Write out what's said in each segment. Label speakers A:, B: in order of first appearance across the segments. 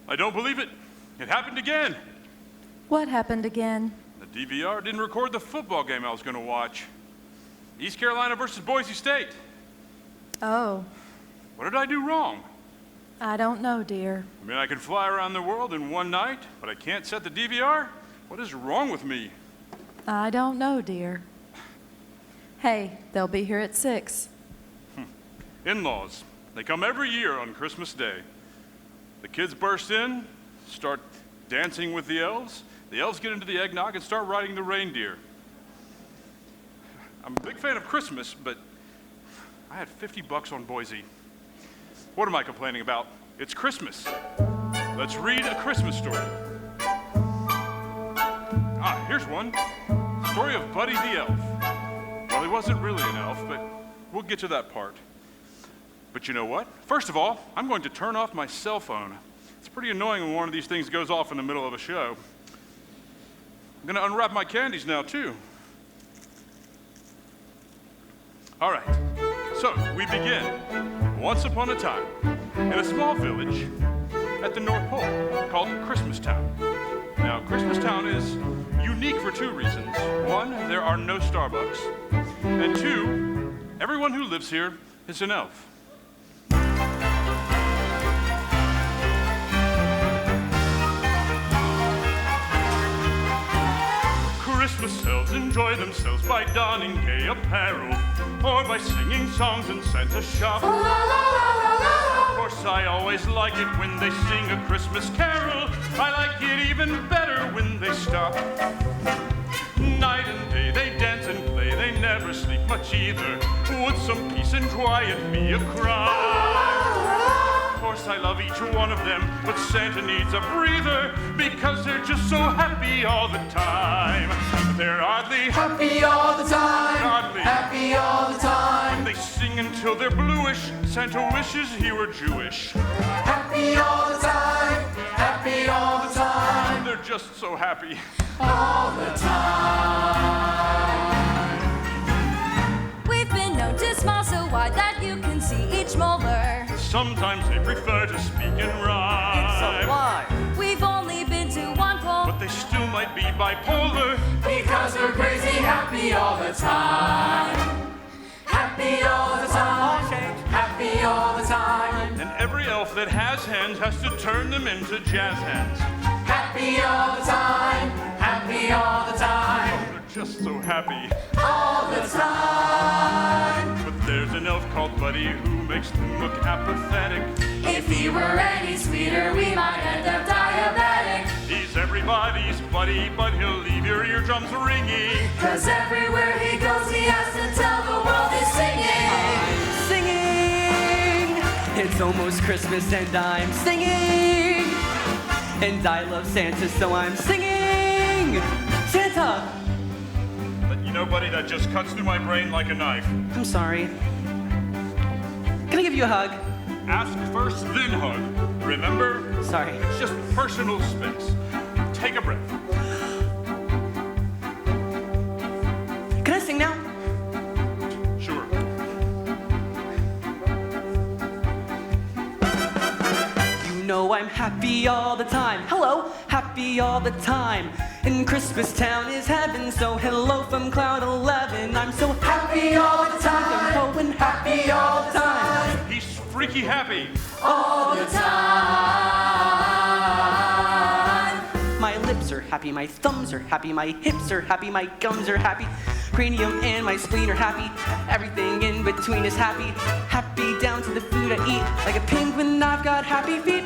A: I don't believe it. It happened again.
B: What happened again?
A: The DVR didn't record the football game I was going to watch. East Carolina versus Boise State.
B: Oh,
A: What did I do wrong?
B: I don't know, dear.
A: I mean, I can fly around the world in one night, but I can't set the DVR? What is wrong with me?
B: I don't know, dear. Hey, they'll be here at 6.
A: In-laws. They come every year on Christmas Day. The kids burst in, start dancing with the elves. The elves get into the eggnog and start riding the reindeer. I'm a big fan of Christmas, but I had $50 on Boise. What am I complaining about? It's Christmas. Let's read a Christmas story. Here's one. Story of Buddy the Elf. Well, he wasn't really an elf, but we'll get to that part. But you know what? First of all, I'm going to turn off my cell phone. It's pretty annoying when one of these things goes off in the middle of a show. I'm going to unwrap my candies now, too. All right, so we begin. Once upon a time, in a small village at the North Pole called Christmastown. Now, Christmastown is unique for 2 reasons. 1, there are no Starbucks. And 2, everyone who lives here is an elf. Christmas elves enjoy themselves by donning gay apparel, or by singing songs in Santa's shop. Of course, I always like it when they sing a Christmas carol. I like it even better when they stop. Night and day they dance and play, they never sleep much either. Would some peace and quiet be a crime? Of course, I love each one of them, but Santa needs a breather because they're just so happy all the time. They're oddly
C: happy all the time.
A: Oddly
C: happy all the time.
A: They sing until they're bluish. Santa wishes he were Jewish.
C: Happy all the time. Happy all the time.
A: They're just so happy
C: all the time.
D: We've been known to smile so wide that you can see each molar.
A: Sometimes they prefer to speak in rhyme.
C: It's a lie.
D: We've only been to one pole,
A: But they still might be bipolar.
C: Because we're crazy happy all the time. Happy all the time. Happy all the time.
A: And every elf that has hands has to turn them into jazz hands.
C: Happy all the time. Happy all the time.
A: They're just so happy
C: All the time.
A: But there's an elf called Buddy who makes them look apathetic.
C: If he were any sweeter, we might end up diabetic.
A: He's everybody's buddy, but he'll leave your eardrums ringing.
C: 'Cause everywhere he goes, he has to tell the world he's singing.
E: Singing! It's almost Christmas and I'm singing! And I love Santa, so I'm singing! Santa!
A: But you know, Buddy, that just cuts through my brain like a knife.
E: I'm sorry. Can I give you a hug?
A: Ask first, then hug. Remember?
E: Sorry.
A: It's just personal space. Take a breath.
E: Can I sing now?
A: Sure.
E: You know I'm happy all the time. Hello, happy all the time. And Christmastown is heaven, so hello from Cloud 11. I'm so
C: Happy all the time.
E: I'm and
C: Happy all the time.
A: He's freaky happy.
C: All the time.
E: my lips are happy, my thumbs are happy, my hips are happy, my gums are happy, cranium and my spleen are happy, everything in between is happy, happy down to the food I eat, like a penguin I've got happy feet.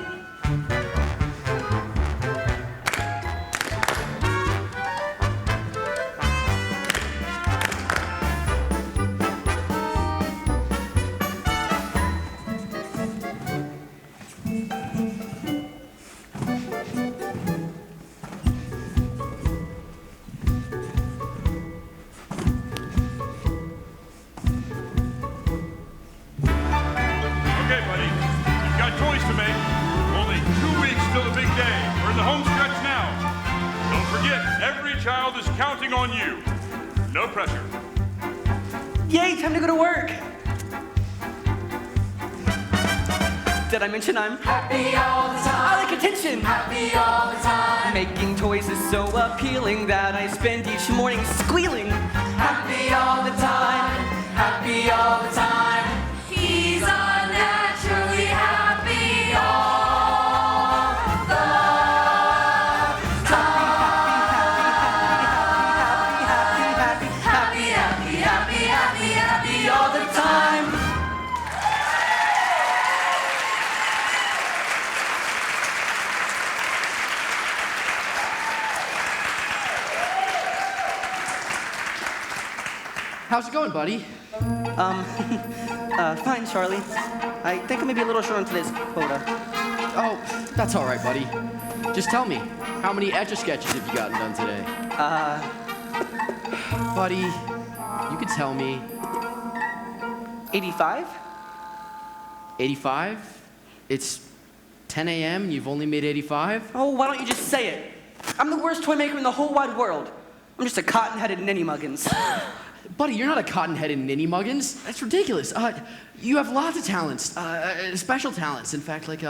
A: Counting on you. No pressure.
E: Yay, time to go to work. Did I mention I'm
C: Happy all the
E: I
C: time.
E: like attention?
C: Happy all the time.
E: Making toys is so appealing that I spend each morning squealing.
C: Happy all the time. Happy all the time. He's unnaturally happy all the time. Happy all the time.
F: How's it going, buddy?
E: Fine, Charlie. I think I may be a little short on today's quota.
F: Oh, that's all right, buddy. Just tell me, how many Etch-a-Sketches have you gotten done today? Buddy, you could tell me.
E: 85?
F: 85? It's 10 a.m. and you've only made 85?
E: Oh, why don't you just say it? I'm the worst toy maker in the whole wide world. I'm just a cotton-headed ninny muggins.
F: Buddy, you're not a cotton-headed ninny muggins. That's ridiculous. You have lots of talents, special talents. In fact, like,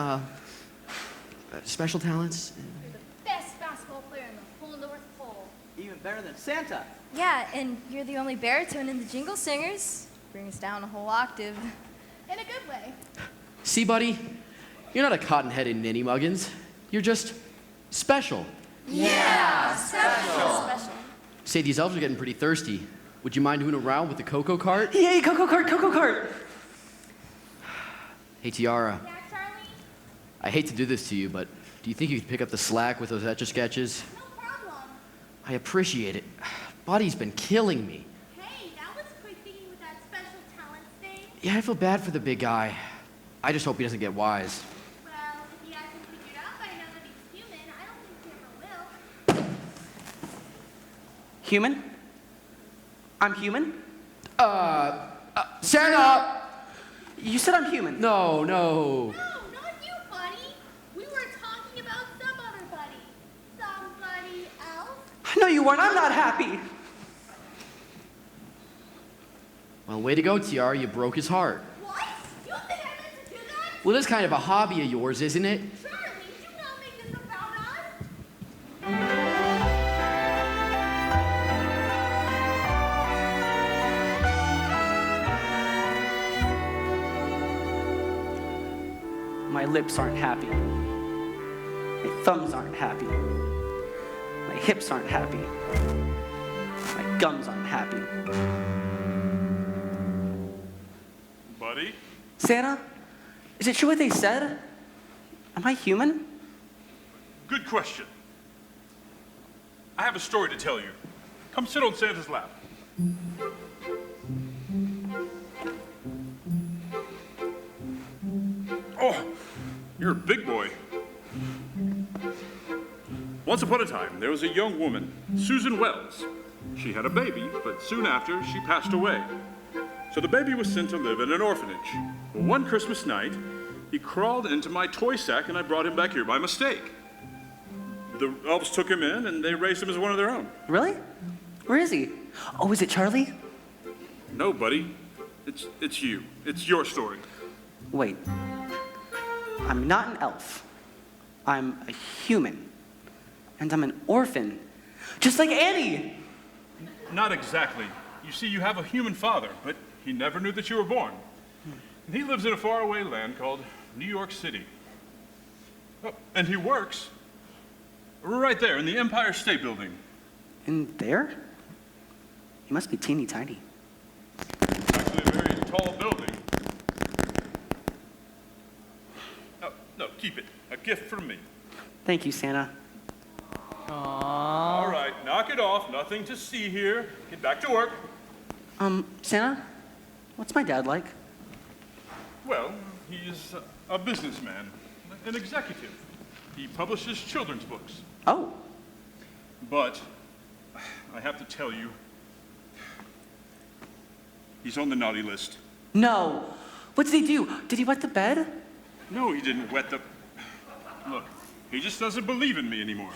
F: special talents.
D: You're the best basketball player in the whole North Pole.
E: Even better than Santa.
D: Yeah, and you're the only baritone in the Jingle Singers. Bring us down a whole octave. In a good way.
F: See, buddy, you're not a cotton-headed ninny muggins. You're just special.
C: Yeah, special.
D: Special.
F: Say, these elves are getting pretty thirsty. Would you mind doing a round with the cocoa cart?
E: Yay, Cocoa Cart, Cocoa Cart!
F: Hey, Tiara,
D: Yeah, Charlie?
F: I hate to do this to you, but do you think you could pick up the slack with those Etch-a-Sketches?
D: No problem.
F: I appreciate it. Buddy's been killing me.
D: Hey, that was quick thinking with that special talents thing.
F: Yeah, I feel bad for the big guy. I just hope he doesn't get wise.
D: Well, if he hasn't figured out by now that he's human, I don't think he ever will.
E: Human? I'm human?
F: Santa!
E: You said I'm human.
F: No.
D: No, not you, buddy. We were talking about some other buddy. Somebody else?
E: No, you weren't. I'm not happy.
F: Well, way to go, Tiara. You broke his heart.
D: What? You think I meant to do that?
F: Well, that's kind of a hobby of yours, isn't it?
D: Charlie, do not make this about us.
E: My lips aren't happy. My thumbs aren't happy. My hips aren't happy. My gums aren't happy.
A: Buddy?
E: Santa, is it true what they said? Am I human?
A: Good question. I have a story to tell you. Come sit on Santa's lap. Oh, you're a big boy. Once upon a time, there was a young woman, Susan Wells. She had a baby, but soon after, she passed away. So the baby was sent to live in an orphanage. Well, one Christmas night, he crawled into my toy sack and I brought him back here by mistake. The elves took him in and they raised him as one of their own.
E: Really? Where is he? Oh, is it Charlie?
A: No, buddy. It's you. It's your story.
E: Wait. I'm not an elf. I'm a human. And I'm an orphan. Just like Annie.
A: Not exactly. You see, you have a human father, but he never knew that you were born. And he lives in a faraway land called New York City. Oh, and he works right there in the Empire State Building.
E: In there? He must be teeny tiny.
A: It's actually a very tall building. No, keep it. A gift from me.
E: Thank you, Santa.
A: All right, knock it off. Nothing to see here. Get back to work.
E: Santa, what's my dad like?
A: Well, he is a businessman, an executive. He publishes children's books.
E: Oh,
A: But I have to tell you, he's on the naughty list.
E: no. What did he do? Did he wet the bed?
A: No, he didn't wet the... Look, he just doesn't believe in me anymore.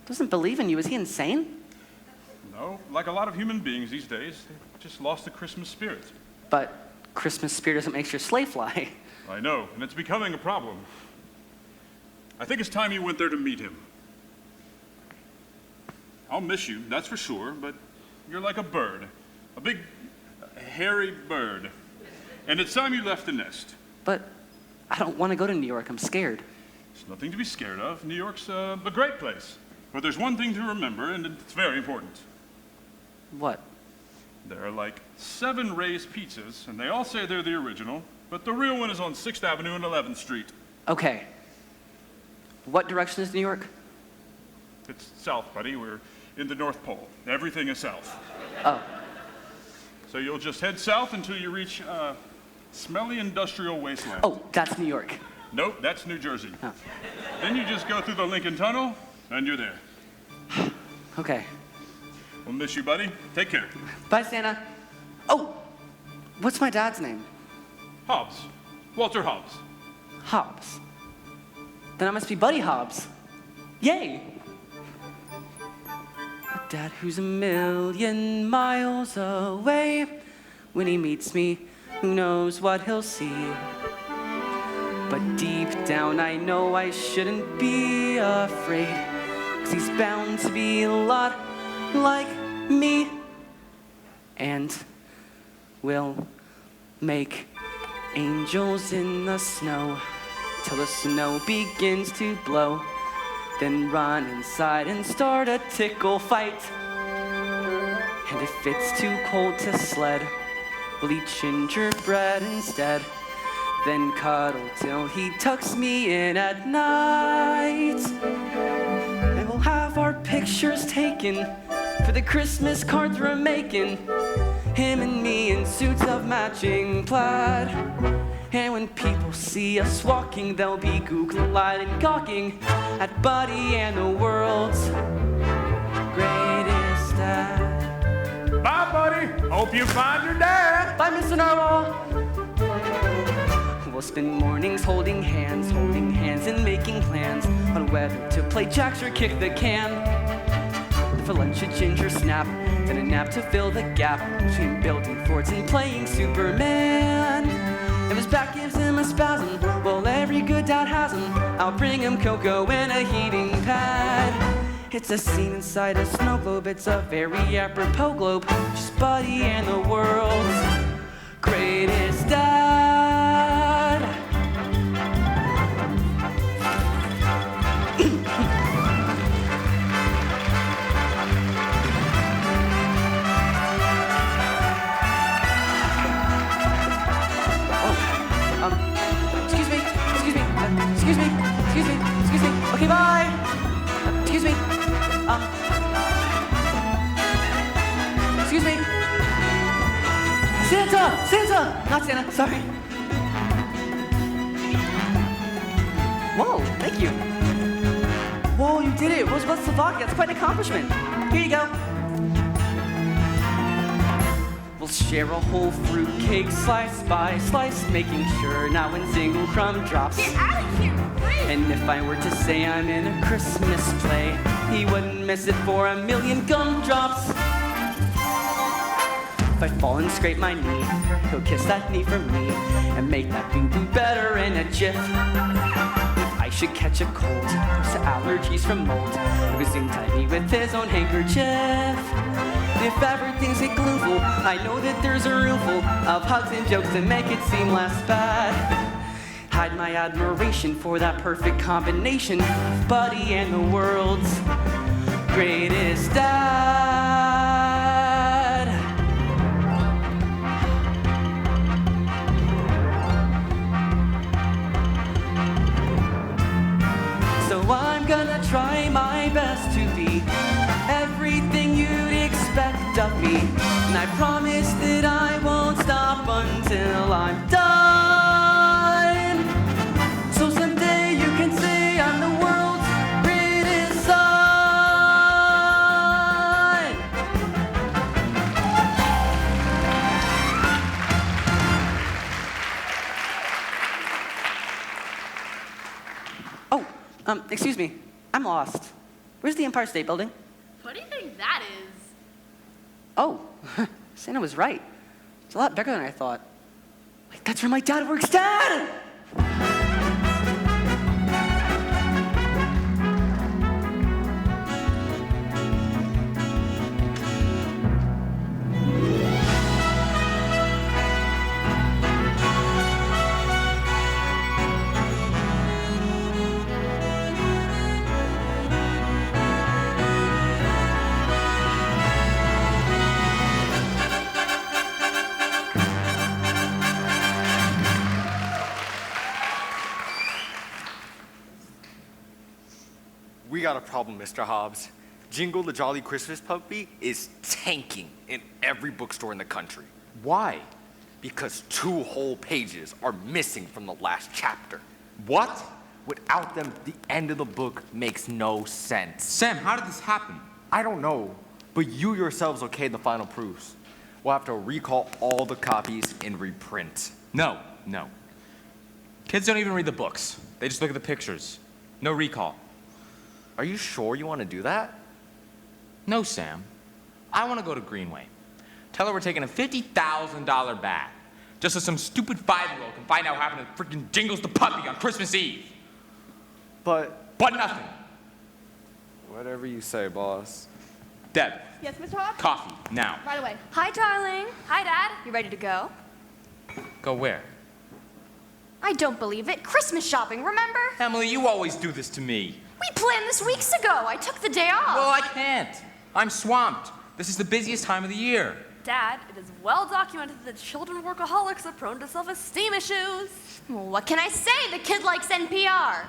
E: Doesn't believe in you. Is he insane?
A: No, like a lot of human beings these days, they've just lost the Christmas spirit.
E: But Christmas spirit doesn't make your sleigh fly.
A: I know, and it's becoming a problem. I think it's time you went there to meet him. I'll miss you, that's for sure, but you're like a bird. A big, hairy bird. And it's time you left the nest.
E: But I don't want to go to New York. I'm scared.
A: There's nothing to be scared of. New York's a great place. But there's one thing to remember, and it's very important.
E: What?
A: There are like 7 Ray's pizzas, and they all say they're the original, but the real one is on 6th Avenue and 11th Street.
E: Okay. What direction is New York?
A: It's south, buddy. We're in the North Pole. Everything is south.
E: Oh.
A: So you'll just head south until you reach smelly industrial wasteland.
E: Oh, that's New York.
A: Nope, that's New Jersey.
E: Oh.
A: Then you just go through the Lincoln Tunnel, and you're there.
E: Okay.
A: We'll miss you, buddy. Take care.
E: Bye, Santa. Oh, what's my dad's name?
A: Hobbs. Walter Hobbs.
E: Hobbs. Then I must be Buddy Hobbs. Yay! A dad who's a million miles away. When he meets me, who knows what he'll see. But deep down I know I shouldn't be afraid, 'cause he's bound to be a lot like me. And we'll make angels in the snow till the snow begins to blow. Then run inside and start a tickle fight. And if it's too cold to sled, we'll eat gingerbread instead. Then cuddle till he tucks me in at night. And we'll have our pictures taken for the Christmas cards we're making. Him and me in suits of matching plaid. And when people see us walking, they'll be googly-eyed and gawking at Buddy and the world's greatest dad.
C: Bye, buddy. Hope you find your dad.
E: Bye, Mr. Narwhal. We'll spend mornings holding hands and making plans on whether to play jacks or kick the can. For lunch a ginger snap, then a nap to fill the gap between building forts and playing Superman. If his back gives him a spasm, well, every good dad has him. I'll bring him cocoa and a heating pad. It's a scene inside a snow globe. It's a very apropos globe. Just Buddy and the world's greatest dad. Excuse me. Okay, bye. Excuse me. Excuse me. Santa! Not Santa, sorry. Whoa, thank you. Whoa, you did it. Rosebud Slovakia, that's quite an accomplishment. Here you go. We'll share a whole fruit cake slice by slice, making sure not one single crumb drops.
D: Get out of here!
E: And if I were to say I'm in a Christmas play, he wouldn't miss it for a million gumdrops. If I fall and scrape my knee, he'll kiss that knee for me and make that boo-boo better in a jiff. If I should catch a cold, there's allergies from mold, he'll zoom tight me with his own handkerchief. If everything's a gloomful, I know that there's a roomful of hugs and jokes that make it seem less bad. Hide my admiration for that perfect combination of Buddy and the world's greatest dad. So I'm gonna try my best to be everything you'd expect of me, and I promise that I won't stop until I'm done. So someday you can say I'm the world's greatest son. Oh, excuse me, I'm lost. Where's the Empire State Building?
D: What do you think that is?
E: Oh, Santa was right. It's a lot bigger than I thought. Wait, that's where my dad works. Dad!
G: got a problem, Mr. Hobbs. Jingle the Jolly Christmas Puppy is tanking in every bookstore in the country.
H: Why?
G: Because 2 whole pages are missing from the last chapter.
H: What?
G: Without them, the end of the book makes no sense.
H: Sam, how did this happen?
G: I don't know, but you yourselves okayed the final proofs. We'll have to recall all the copies and reprint.
H: No. Kids don't even read the books. They just look at the pictures. No recall.
G: Are you sure you want to do that?
H: No, Sam. I want to go to Greenway. Tell her we're taking a $50,000 bath. Just so some stupid 5-year-old can find out what happened to freaking Jingles the puppy on Christmas Eve.
G: But
H: Nothing.
G: whatever you say, boss.
H: Deb,
D: Yes, Mr. Hobbs?
H: coffee, now.
D: Right away.
I: Hi, darling. Hi, Dad. You ready to go?
H: Go where?
I: I don't believe it. Christmas shopping, remember?
H: Emily, you always do this to me.
I: We planned this weeks ago. I took the day off.
H: Well, I can't. I'm swamped. This is the busiest time of the year.
J: Dad, it is well documented that children workaholics are prone to self-esteem issues.
I: Well, what can I say? The kid likes NPR.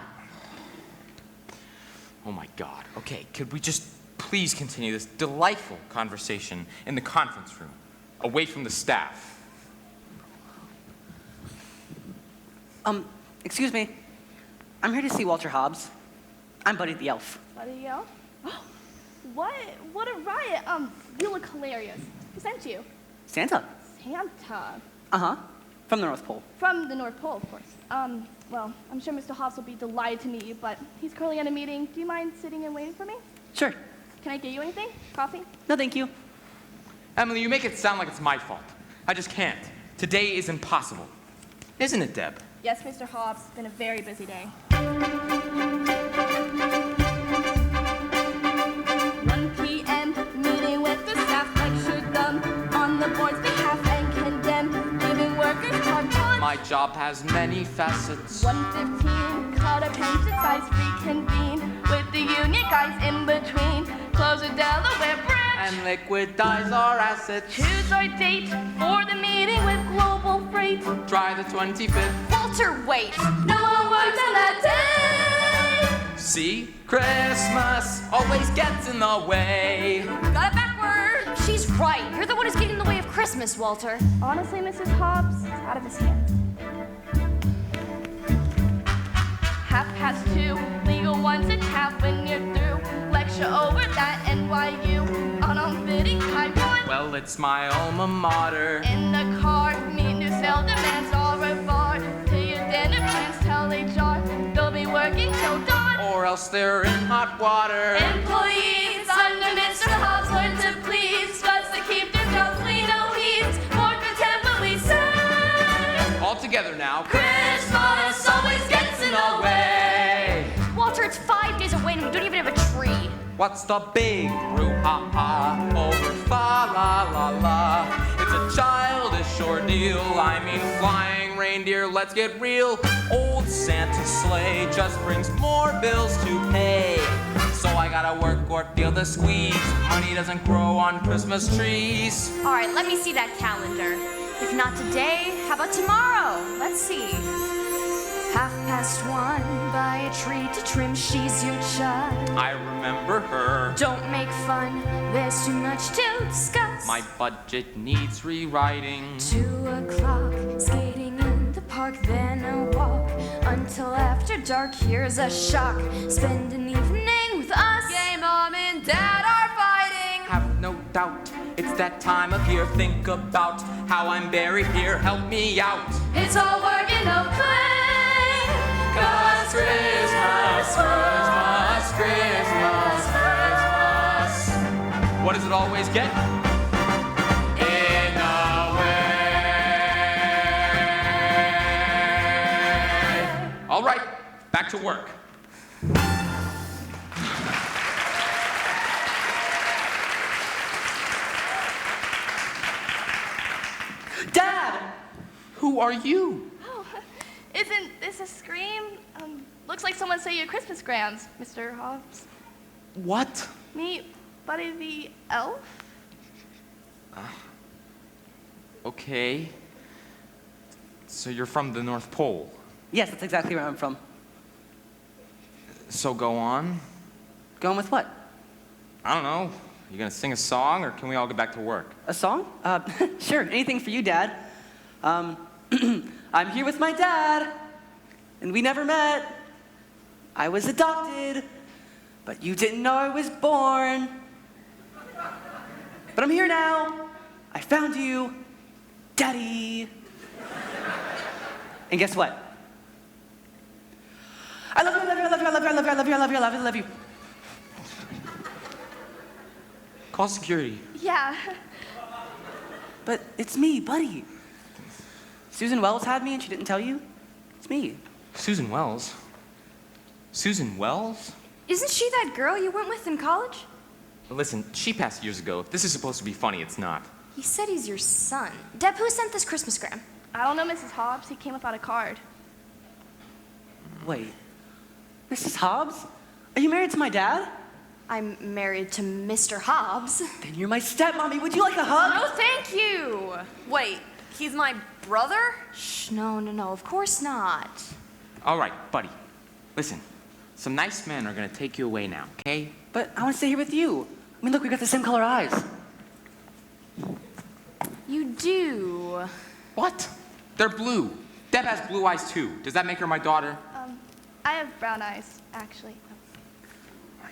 H: Oh my God. Okay, could we just please continue this delightful conversation in the conference room, away from the staff?
E: Excuse me. I'm here to see Walter Hobbs. I'm Buddy the Elf.
D: Buddy, yo. What a riot. You look hilarious. Who sent you?
E: Santa.
D: Santa.
E: Uh-huh. From the North Pole.
D: From the North Pole, of course. Well, I'm sure Mr. Hobbs will be delighted to meet you, but he's currently in a meeting. Do you mind sitting and waiting for me?
E: Sure.
D: Can I get you anything? Coffee?
E: No, thank you.
H: Emily, you make it sound like it's my fault. I just can't. Today is impossible. Isn't it, Deb?
D: Yes, Mr. Hobbs. It's been a very busy day. 1 p.m. meeting with the staff, lectured them on the board's behalf and condemned giving workers hard time.
H: My job has many facets.
D: 1:15, cut a pension size, reconvene with the union guys in between. Close the Delaware branch
H: And liquidize our assets.
D: choose our date for the meeting with Global Freight.
H: Try the 25th.
I: Walter, wait.
D: No one works on that day.
H: See? Christmas always gets in the way.
I: Got it backward. She's right. You're the one who's getting in the way of Christmas, Walter.
D: Honestly, Mrs. Hobbs, it's out of his hands. 2:30, legal ones at half when you're through. Lecture over that NYU on fitting Taiwan.
H: Well, it's my alma mater.
D: In the car, meet new sale demands au revoir. To your dinner plans, tell HR they'll be working till dawn.
H: Or else they're in hot water.
D: Employees under Mr. Hobbs learn to please, but to keep their jobs clean, no weeds. More content will we say.
H: All together now.
D: Christmas always gets in our way.
I: Walter, it's 5 days away and we don't even have a tree.
H: What's the big brouhaha over fa la la la? It's a childish ordeal. I mean, flying reindeer, let's get real. Old Santa's sleigh just brings more bills to pay. So I gotta work or feel the squeeze. Money doesn't grow on Christmas trees.
I: All right, let me see that calendar. If not today, how about tomorrow? Let's see. 1:30, buy a tree to trim, she's your child.
H: I remember her.
I: Don't make fun, there's too much to discuss.
H: My budget needs rewriting.
I: 2 o'clock, skating in the park, then a walk until after dark. Here's a shock, spend an evening with us.
J: Yay, Mom and Dad are fighting.
H: Have no doubt, it's that time of year. Think about how I'm buried here. Help me out.
D: It's all working okay. 'Cause Christmas,
H: Christmas, Christmas, Christmas. What does it always get? In a way. All right, back to work.
E: Dad!
H: Who are you?
D: Oh, isn't this a scream? Looks like someone say your Christmas grams, Mr. Hobbs.
H: What?
D: Meet Buddy the Elf?
H: Okay. So you're from the North Pole.
E: Yes, that's exactly where I'm from.
H: So go on.
E: Going with what?
H: I don't know. You gonna sing a song, or can we all get back to work?
E: A song? Sure, anything for you, Dad. I'm here with my dad, and we never met. I was adopted, but you didn't know I was born. But I'm here now. I found you, Daddy. And guess what? I love you, I love you, I love you, I love you, I love you, I love you, I love you, I love you.
H: Call security.
J: Yeah.
E: But it's me, Buddy. Susan Wells had me and she didn't tell you? It's me.
H: Susan Wells? Susan Wells?
I: Isn't she that girl you went with in college?
H: Listen, she passed years ago. If this is supposed to be funny, it's not.
I: He said he's your son. Deb, who sent this Christmasgram?
J: I don't know, Mrs. Hobbs. He came without a card.
E: Wait, Mrs. Hobbs? Are you married to my dad?
I: I'm married to Mr. Hobbs.
E: Then you're my stepmommy. Would you like a hug?
J: No, thank you. Wait, he's my brother?
I: Shh, no, of course not.
H: All right, buddy. Listen, some nice men are gonna take you away now, okay?
E: But I want to stay here with you. I mean, look, we got the same color eyes.
I: You do.
H: What? They're blue. Deb has blue eyes too. Does that make her my daughter?
J: I have brown eyes, actually.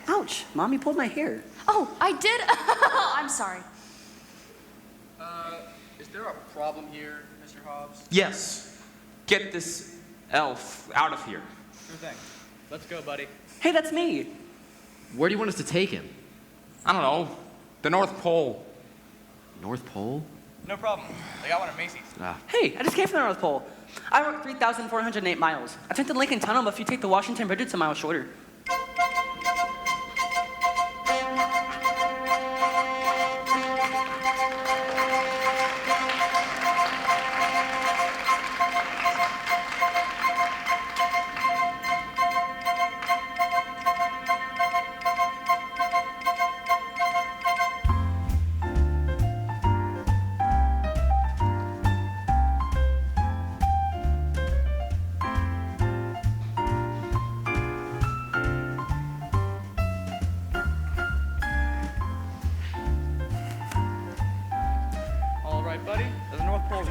E: Ouch, Mommy pulled my hair.
I: Oh, I did? I'm sorry.
F: Is there a problem here, Mr. Hobbs?
H: Yes. Get this elf out of here.
F: Sure thing. Let's go, buddy.
E: Hey, that's me.
F: Where do you want us to take him?
H: I don't know. The North Pole.
F: North Pole?
K: No problem. They got one at Macy's.
E: Hey, I just came from the North Pole. I walked 3,408 miles. I took the Lincoln Tunnel, but if you take the Washington Bridge, it's a mile shorter.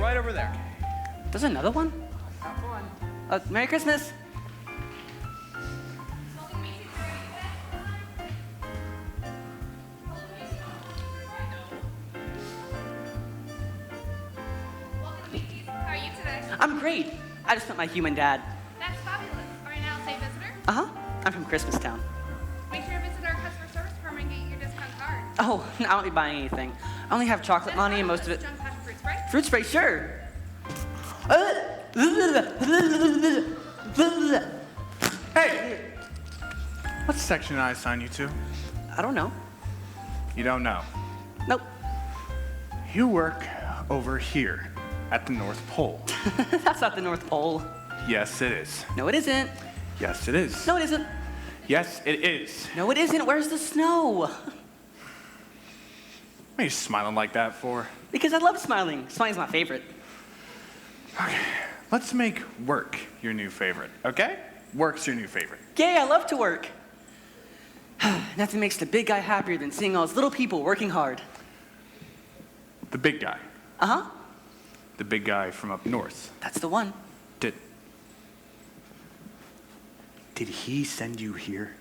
K: Right over there.
E: There's another one?
K: Have fun.
E: Merry Christmas.
D: How are you today?
E: I'm great. I just met my human dad.
D: That's fabulous. Are you now a safe visitor?
E: Uh-huh. I'm from Christmastown.
D: Make sure to visit our customer service department and get your discount card.
E: Oh, I won't be buying anything. I only have chocolate money and most of it.
D: Junk Passion fruit spray?
E: Fruit spray, sure.
K: Hey! What section did I assign you to?
E: I don't know.
K: You don't know.
E: Nope.
K: You work over here at the North Pole.
E: That's not the North Pole.
K: Yes, it is.
E: No, it isn't.
K: Yes, it is.
E: No, it isn't.
K: Yes, it is.
E: No, it isn't. Where's the snow?
K: What are you smiling like that for?
E: Because I love smiling. Smiling's my favorite.
K: Okay, let's make work your new favorite, okay? Work's your new favorite.
E: Yay, I love to work. Nothing makes the big guy happier than seeing all his little people working hard.
K: The big guy.
E: Uh-huh.
K: The big guy from up north.
E: That's the one.
K: Did he send you here?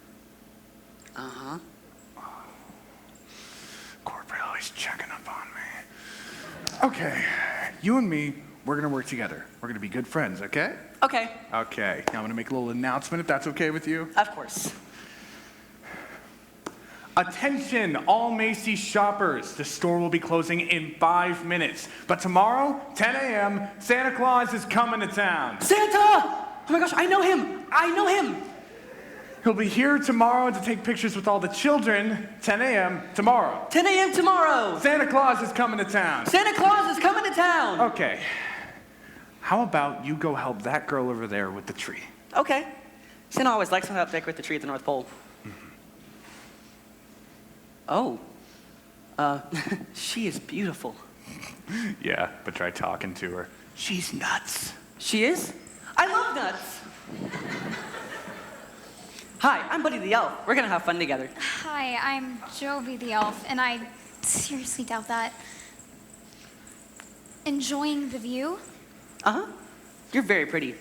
E: Uh-huh.
K: Corporate always checking up on me. Okay, you and me, we're gonna work together. We're gonna be good friends, okay?
E: Okay.
K: Okay, now I'm gonna make a little announcement if that's okay with you.
E: Of course.
K: Attention, all Macy shoppers. The store will be closing in 5 minutes. But tomorrow, 10 a.m., Santa Claus is coming to town.
E: Santa! Oh my gosh, I know him! I know him!
K: He'll be here tomorrow to take pictures with all the children. 10 a.m. tomorrow.
E: 10 a.m. tomorrow!
K: Santa Claus is coming to town.
E: Santa Claus is coming to town!
K: Okay. How about you go help that girl over there with the tree?
E: Okay. Santa always likes to help decorate the tree at the North Pole. Oh. She is beautiful.
K: Yeah, but try talking to her. She's nuts.
E: She is? I love nuts. Hi, I'm Buddy the Elf. We're gonna have fun together.
I: Hi, I'm Jovi the Elf, and I seriously doubt that. Enjoying the view?
E: Uh-huh. You're very pretty.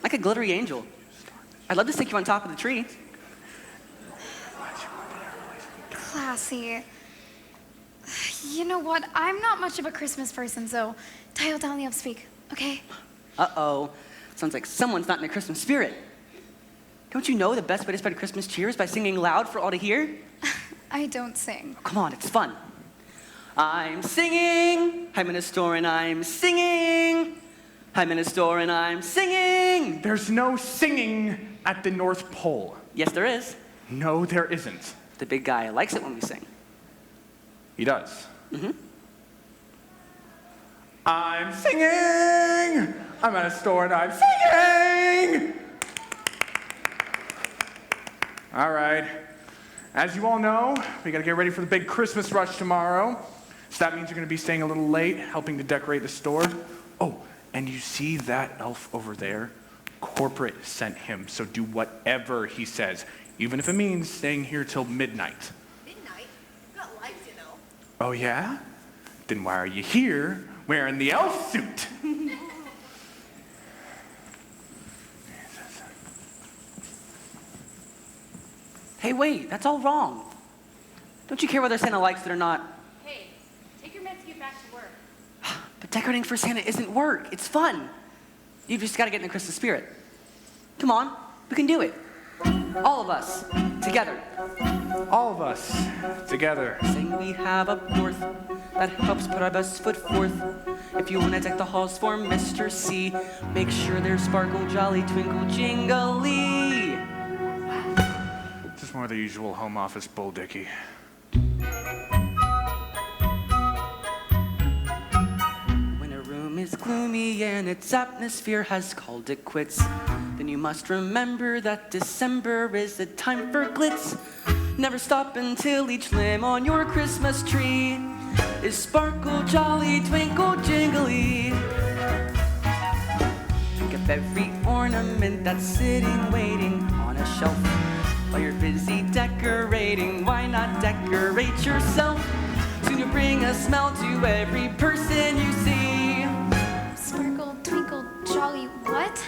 E: Like a glittery angel. I'd love to stick you on top of the tree.
I: Classy. You know what? I'm not much of a Christmas person, so dial down the upspeak, okay?
E: Uh-oh. Sounds like someone's not in the Christmas spirit. Don't you know the best way to spread Christmas cheer is by singing loud for all to hear?
I: I don't sing.
E: Oh, come on, it's fun. I'm singing. I'm in a store and I'm singing. I'm in a store and I'm singing.
K: There's no singing at the North Pole.
E: Yes, there is.
K: No, there isn't.
E: The big guy likes it when we sing.
K: He does.
E: Mm-hmm.
K: I'm singing. I'm at a store and I'm singing. All right. As you all know, we gotta get ready for the big Christmas rush tomorrow. So that means you're gonna be staying a little late, helping to decorate the store. Oh, and you see that elf over there? Corporate sent him, so do whatever he says, even if it means staying here till midnight.
J: Midnight? We've got lights, you know.
K: Oh yeah? Then why are you here wearing the elf suit?
E: Hey, wait, that's all wrong. Don't you care whether Santa likes it or not?
J: Hey, take your meds to get back to work.
E: But decorating for Santa isn't work, it's fun. You've just gotta get in the Christmas spirit. Come on, we can do it. All of us, together.
K: All of us, together.
E: Sing we have up north, that helps put our best foot forth. If you wanna deck the halls for Mr. C, make sure there's sparkle, jolly, twinkle, jingly.
K: Just more of the usual home office bull dicky.
E: When a room is gloomy and its atmosphere has called it quits, then you must remember that December is the time for glitz. Never stop until each limb on your Christmas tree is sparkle, jolly, twinkle, jingly. Think of every ornament that's sitting waiting on a shelf. While you're busy decorating, why not decorate yourself? Soon you'll bring a smile to every person you see.
I: Sparkle, twinkle, jolly, what?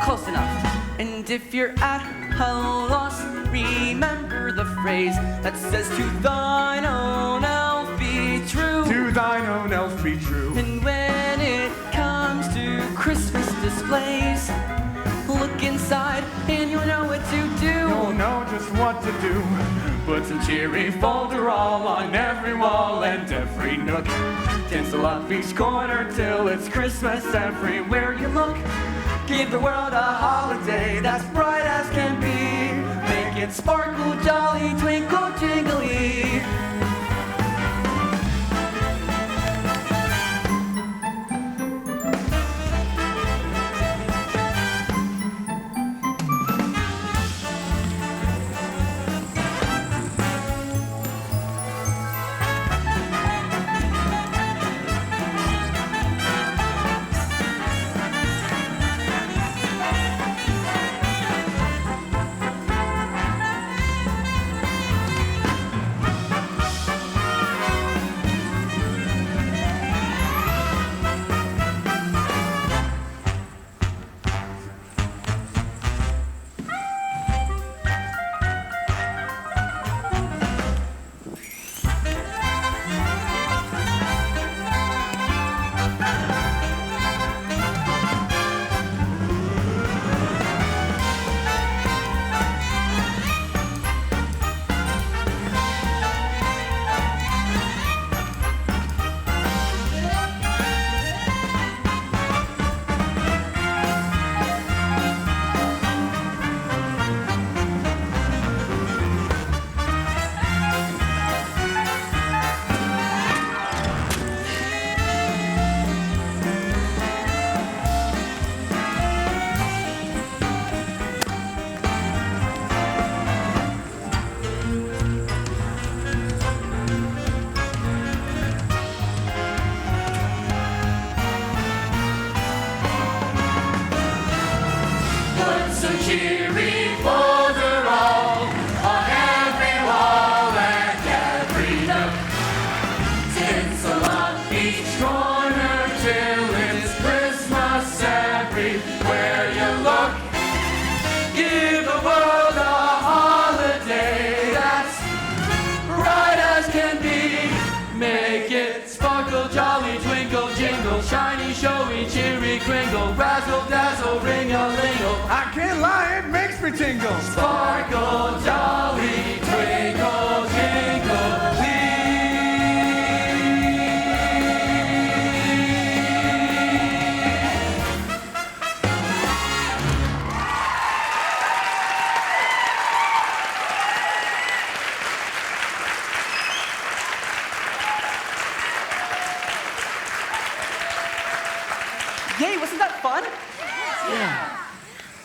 E: Close enough. And if you're at a loss, remember the phrase that says, to thine own elf be true.
K: To thine own elf be true.
E: And when it comes to Christmas displays, look inside and you'll know what to do.
K: You'll know just what to do. Put some cheery folderol on every wall and every nook. Tinsel up each corner till it's Christmas everywhere you look. Give the world a holiday that's bright as can be. Make it sparkle, jolly, twinkle, jingly.
C: showy, cheery, kringle, razzle, dazzle, ring-a-lingle.
K: I can't lie, it makes me tingle.
C: Sparkle, jolly, twinkle, jingle,
E: Yay, wasn't that fun?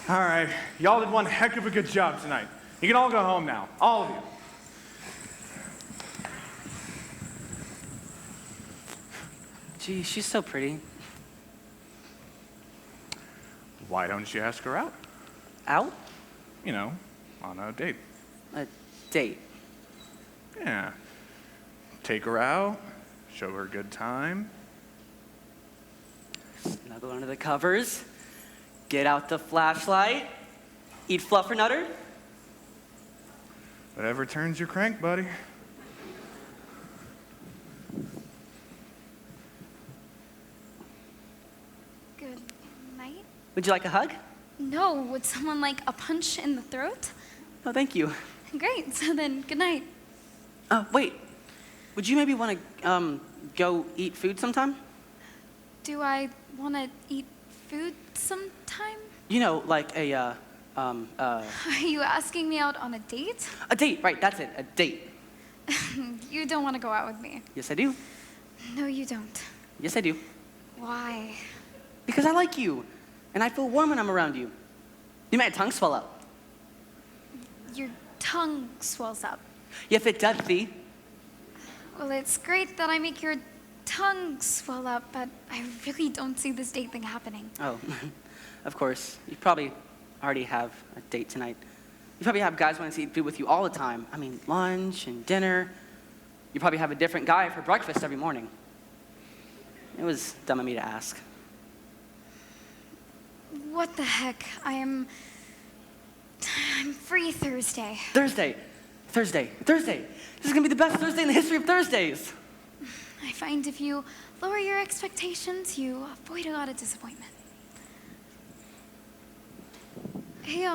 K: All right, y'all did one heck of a good job tonight. You can all go home now, all of you.
E: Gee, she's so pretty.
K: Why don't you ask her out?
E: Out?
K: You know, on a date.
E: A date.
K: Yeah. Take her out, show her a good time.
E: Snuggle under the covers, get out the flashlight, eat fluffernutter.
K: Whatever turns your crank, buddy.
I: Good night.
E: Would you like a hug?
I: No, would someone like a punch in the throat?
E: Oh, thank you.
I: Great, so then good night.
E: Wait. Would you maybe want to go eat food sometime?
I: Do I want to eat food sometime?
E: You know, like
I: Are you asking me out on a date?
E: a date, right, that's it, a date.
I: You don't want to go out with me.
E: Yes, I do.
I: No, you don't.
E: Yes, I do.
I: Why?
E: Because I like you, and I feel warm when I'm around you. You made my tongue swell up.
I: Your tongue swells up.
E: Yes, it does, see?
I: Well, it's great that I make your tongue swell up, but I really don't see this date thing happening.
E: Oh, of course. You probably already have a date tonight. You probably have guys wanting to eat food with you all the time. I mean, lunch and dinner. You probably have a different guy for breakfast every morning. It was dumb of me to ask.
I: What the heck? I'm free Thursday.
E: Thursday. This is gonna be the best Thursday in the history of Thursdays.
I: I find if you lower your expectations, you avoid a lot of disappointment. Hey,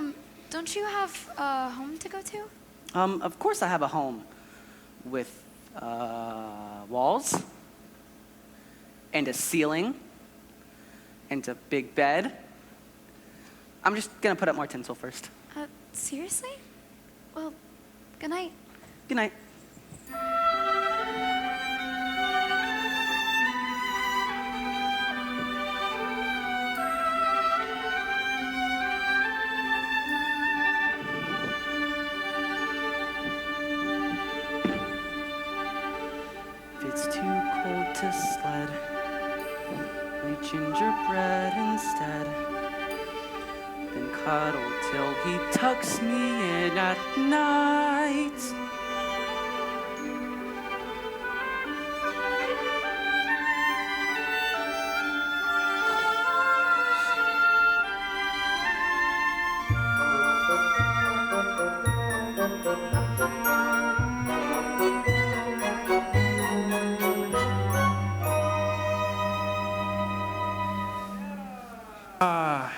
I: don't you have a home to go to?
E: Of course I have a home with, walls and a ceiling and a big bed. I'm just gonna put up more tinsel first.
I: Seriously? Well, good night.
E: Good night. If it's too cold to sled, we gingerbread instead. Then cuddle till he tucks me in at night.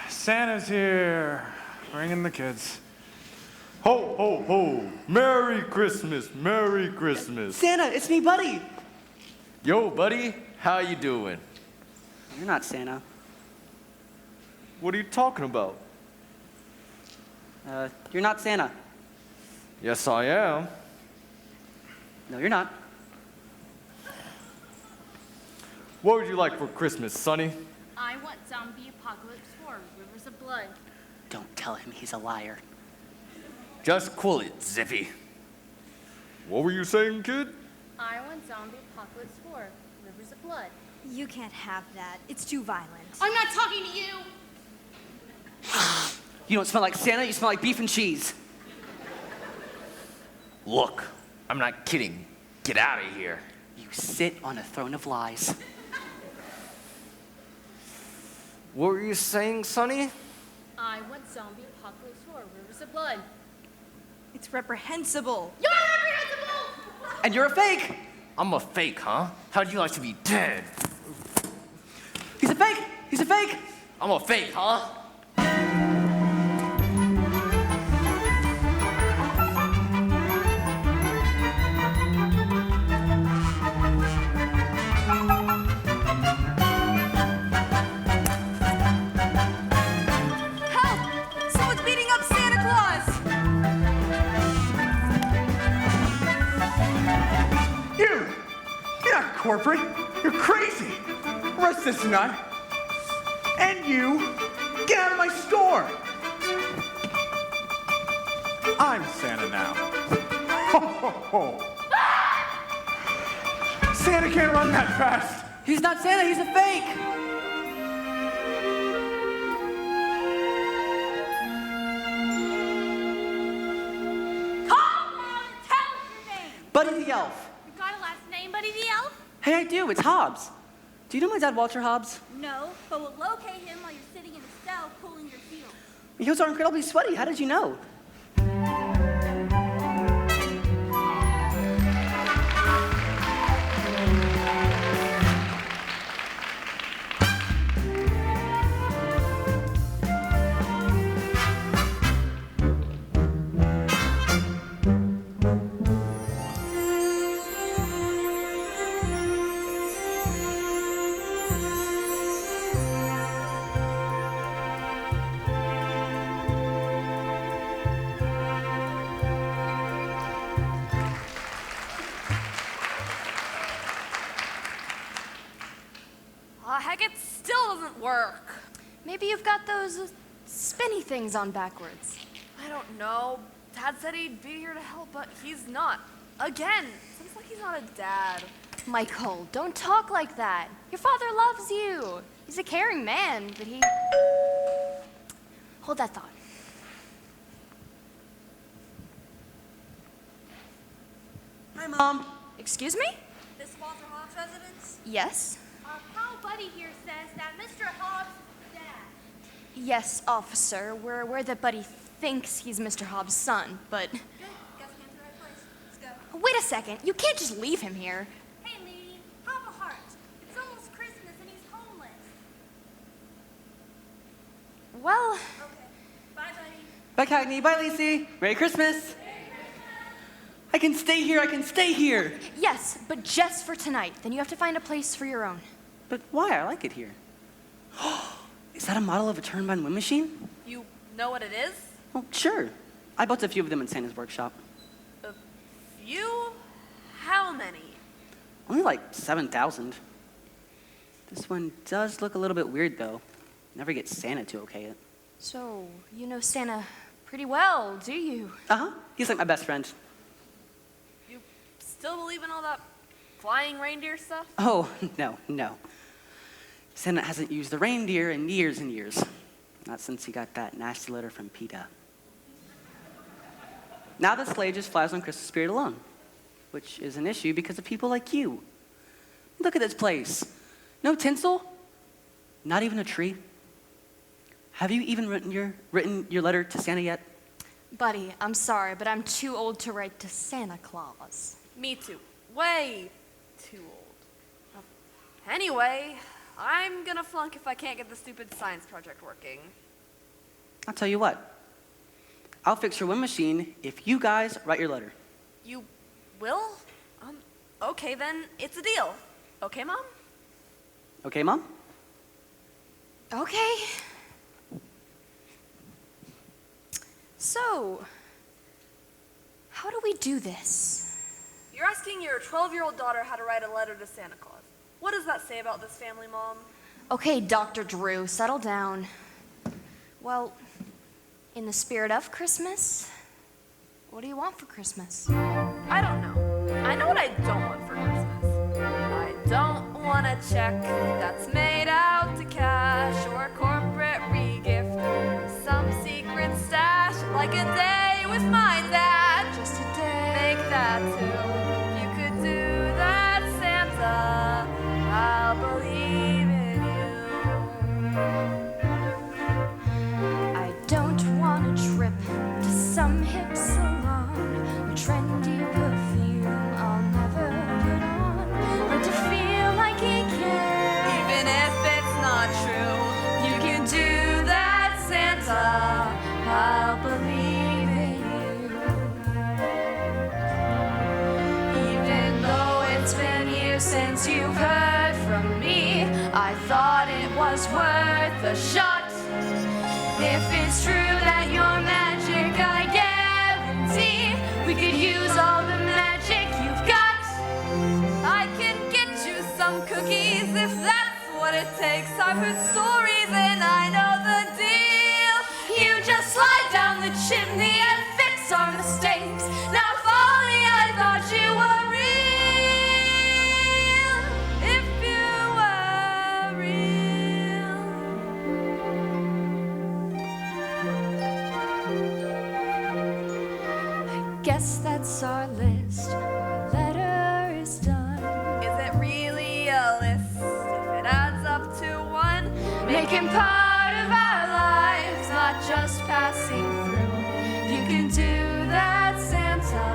K: Santa's here, bringing the kids.
G: Ho, ho, ho. Merry Christmas, Merry Christmas.
E: Santa, it's me, buddy.
G: Yo, buddy, how you doing?
E: You're not Santa.
G: What are you talking about?
E: You're not Santa.
G: Yes, I am.
E: No, you're not.
G: What would you like for Christmas, Sonny?
D: I want zombie apocalypse 4, Rivers of Blood.
E: Don't tell him he's a liar.
G: Just cool it, Zippy. What were you saying, kid?
D: I want zombie apocalypse 4, Rivers of Blood.
J: You can't have that. It's too violent.
D: I'm not talking to you!
E: You don't smell like Santa, you smell like beef and cheese.
G: Look, I'm not kidding. Get out of here.
E: You sit on a throne of lies.
G: What were you saying, Sonny?
D: I want zombie apocalypse 4, Rivers of Blood.
J: It's reprehensible.
D: You're reprehensible!
E: And you're a fake!
G: I'm a fake, huh? How'd you like to be dead?
E: He's a fake! He's a fake!
G: I'm a fake, huh?
J: Help! Someone's beating up Santa Claus!
K: You're not corporate. You're crazy. Arrest this nut. And you, get out of my store. I'm Santa now. Ho, ho, ho. Santa can't run that fast.
E: He's not Santa, he's a fake!
D: Call out and tell us your name.
E: Buddy the Elf.
D: You got a last name, Buddy the Elf?
E: Hey, I do, it's Hobbs. Do you know my dad, Walter Hobbs?
D: No, but we'll locate him while you're sitting in a cell cooling your heels.
E: He was incredibly sweaty, how did you know?
J: Heck, it still doesn't work.
I: Maybe you've got those spinny things on backwards.
J: I don't know. Dad said he'd be here to help, but he's not. Again, seems like he's not a dad.
I: Michael, don't talk like that. Your father loves you. He's a caring man, but he... Hold that thought.
E: Hi, Mom.
I: Excuse me?
J: This Walter Hobbs residence?
I: Yes?
D: Our pal Buddy here says that Mr. Hobbs is dad.
I: Yes, officer. We're aware that Buddy thinks he's Mr. Hobbs' son, but...
J: Good. Guess we came to the right place. Let's go.
I: Wait a second. You can't just leave him here.
D: Hey, lady, have a heart. It's almost Christmas and he's homeless.
I: Well...
D: Okay. Bye, Buddy.
E: Bye, Cagney. Bye, Lacey. Merry Christmas. I can stay here, I can stay here.
I: Yes, but just for tonight. Then you have to find a place for your own.
E: But why? I like it here. Is that a model of a turbine wind machine?
J: You know what it is?
E: Well, sure. I built a few of them in Santa's workshop.
J: A few? How many?
E: Only like 7,000. This one does look a little bit weird, though. Never get Santa to okay it.
I: So, you know Santa pretty well, do you?
E: Uh-huh. He's like my best friend.
J: You still believe in all that flying reindeer stuff?
E: Oh, no. Santa hasn't used the reindeer in years and years. Not since he got that nasty letter from PETA. Now the sleigh just flies on Christmas spirit alone, which is an issue because of people like you. Look at this place. No tinsel, not even a tree. Have you even written your letter to Santa yet?
I: Buddy, I'm sorry, but I'm too old to write to Santa Claus.
J: Me too. Way too old. Anyway, I'm gonna flunk if I can't get the stupid science project working.
E: I'll tell you what. I'll fix your wind machine if you guys write your letter.
J: You will? Okay then, it's a deal. Okay, Mom?
E: Okay, Mom?
I: Okay. So, how do we do this?
J: You're asking your 12-year-old daughter how to write a letter to Santa Claus. What does that say about this family, Mom?
I: Okay, Dr. Drew, settle down. Well, in the spirit of Christmas, what do you want for Christmas?
J: I don't know. I know what I don't want for Christmas. I don't want a check that's made out to cash or a corporate regift. Some secret stash like a day with my dad. Just a day. Make that too. If you could do that, Santa, I'll believe in you.
I: I don't want a trip to some hip salon, a trendy perfume I'll never put on, or to feel like he cares.
J: Even
I: since you've heard from me, I thought it was worth a shot. If it's true that you're magic, I guarantee we could use all the magic you've got.
J: I can get you some cookies if that's what it takes. I've heard stories and I know the deal.
I: You just slide down the chimney and fix our mistakes. Now if only I thought you were real.
J: If you were real.
I: I guess that's our list. Our letter is done.
J: Is it really a list if it adds up to one?
I: Making part of our lives, not just passing through. If you can do that, Santa,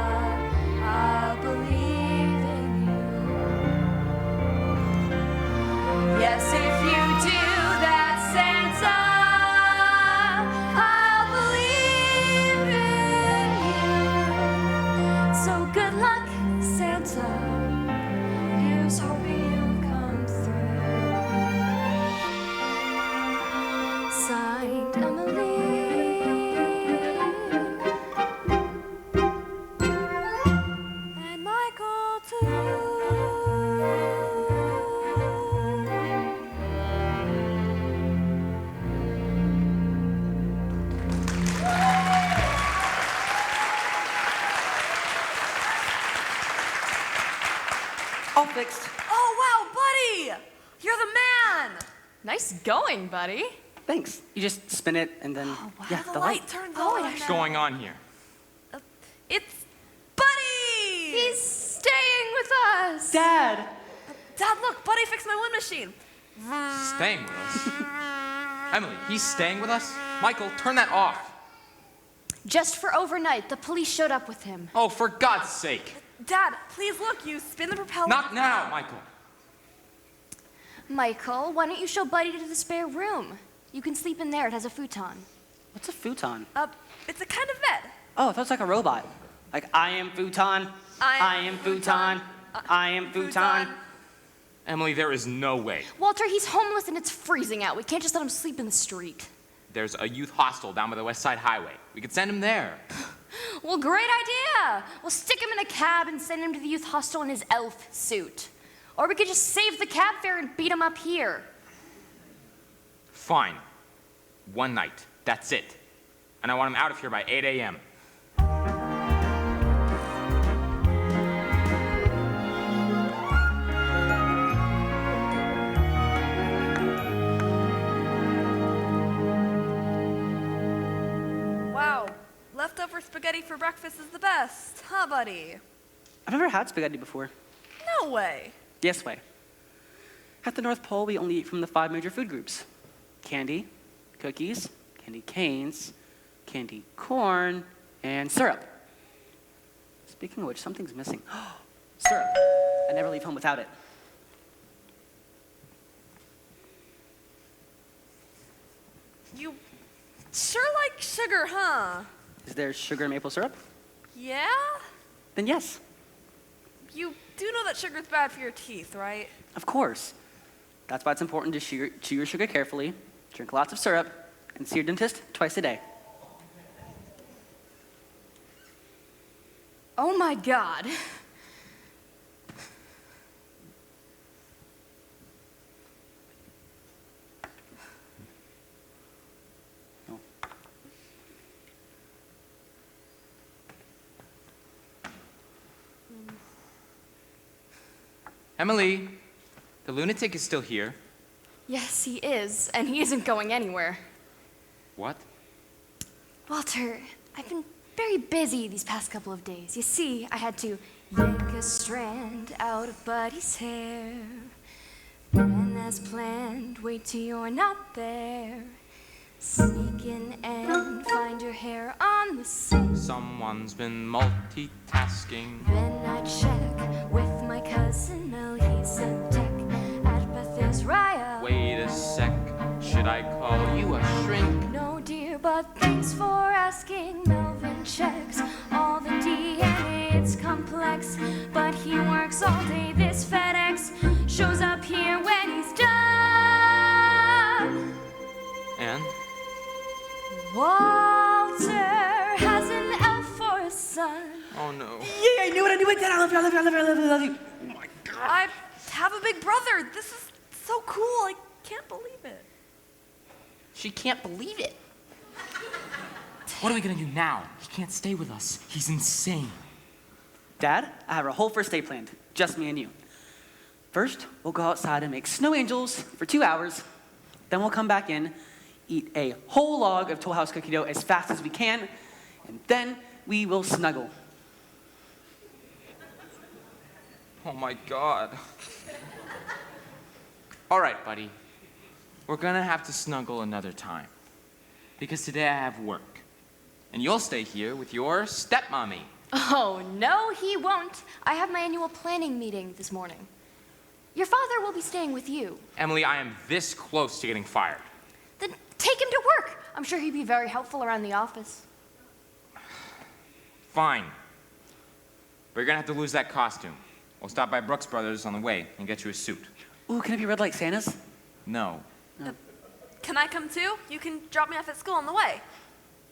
I: I'll believe in you. Yes, if you do that, Santa, I'll believe in you. So good luck, Santa. Here's hoping you'll come through. Signed, Emily.
J: And Michael too.
E: All fixed.
J: Oh wow, buddy! You're the man!
L: Nice going, buddy.
E: Thanks. You just spin it and then yeah,
J: the light turns on.
H: What's going on here?
J: It's Buddy!
L: He's staying with us.
E: Dad.
J: Dad, look, Buddy fixed my wind machine.
H: Staying with us? Emily, he's staying with us? Michael, turn that off.
I: Just for overnight, the police showed up with him.
H: Oh, for God's sake.
J: Dad, please look, you spin the propeller.
H: Not now, Michael.
I: Michael, why don't you show Buddy to the spare room? You can sleep in there. It has a futon.
E: What's a futon?
J: It's a kind of bed.
E: Oh, I thought it was like a robot. Like, I am futon. I am futon. I am futon.
H: Emily, there is no way.
I: Walter, he's homeless and it's freezing out. We can't just let him sleep in the street.
H: There's a youth hostel down by the West Side Highway. We could send him there.
I: Well, great idea. We'll stick him in a cab and send him to the youth hostel in his elf suit. Or we could just save the cab fare and beat him up here.
H: Fine. One night. That's it. And I want him out of here by 8 a.m.
J: Wow, leftover spaghetti for breakfast is the best, huh, Buddy?
E: I've never had spaghetti before.
J: No way.
E: Yes way. At the North Pole, we only eat from the 5 major food groups. Candy, cookies, candy canes, candy corn, and syrup. Speaking of which, something's missing. Syrup. I never leave home without it.
J: You sure like sugar, huh?
E: Is there sugar and maple syrup?
J: Yeah?
E: Then yes,
J: You do know that sugar's bad for your teeth, right?
E: of course. That's why it's important to chew your sugar carefully, drink lots of syrup, and see your dentist twice a day.
I: Oh my God.
H: Emily, the lunatic is still here.
I: Yes, he is, and he isn't going anywhere.
H: What?
I: Walter, I've been very busy these past couple of days. You see, I had to yank a strand out of Buddy's hair. Then, as planned, wait till you're not there. Sneak in and find your hair on the sink.
H: Someone's been multitasking.
I: Then I check with my cousin Mel. He's a tech at Bethesda.
H: Wait a sec, should I call you a shrink?
I: No, dear, but thanks for asking. Melvin checks all the DNA. It's complex. flex. But he works all day, this FedEx shows up here when he's done.
H: And?
I: Walter has an elf for a son.
H: Oh no.
E: Yeah, I knew it, Dad, I love you, I love you, I love you, I love you, I love you.
H: Oh my God.
J: I have a big brother. This is so cool. I can't believe it.
E: She can't believe it.
M: What are we gonna do now? He can't stay with us. He's insane.
E: Dad, I have our whole first day planned, just me and you. First, we'll go outside and make snow angels for 2 hours. Then we'll come back in, eat a whole log of Toll House cookie dough as fast as we can, and then we will snuggle.
H: Oh my God. All right, buddy. We're gonna have to snuggle another time. Because today I have work. And you'll stay here with your stepmommy.
I: Oh, no, he won't. I have my annual planning meeting this morning. Your father will be staying with you.
H: Emily, I am this close to getting fired.
I: Then take him to work. I'm sure he'd be very helpful around the office.
H: Fine. But you're gonna have to lose that costume. We'll stop by Brooks Brothers on the way and get you a suit.
E: Ooh, can it be red like Santa's?
H: No.
J: Can I come too? You can drop me off at school on the way.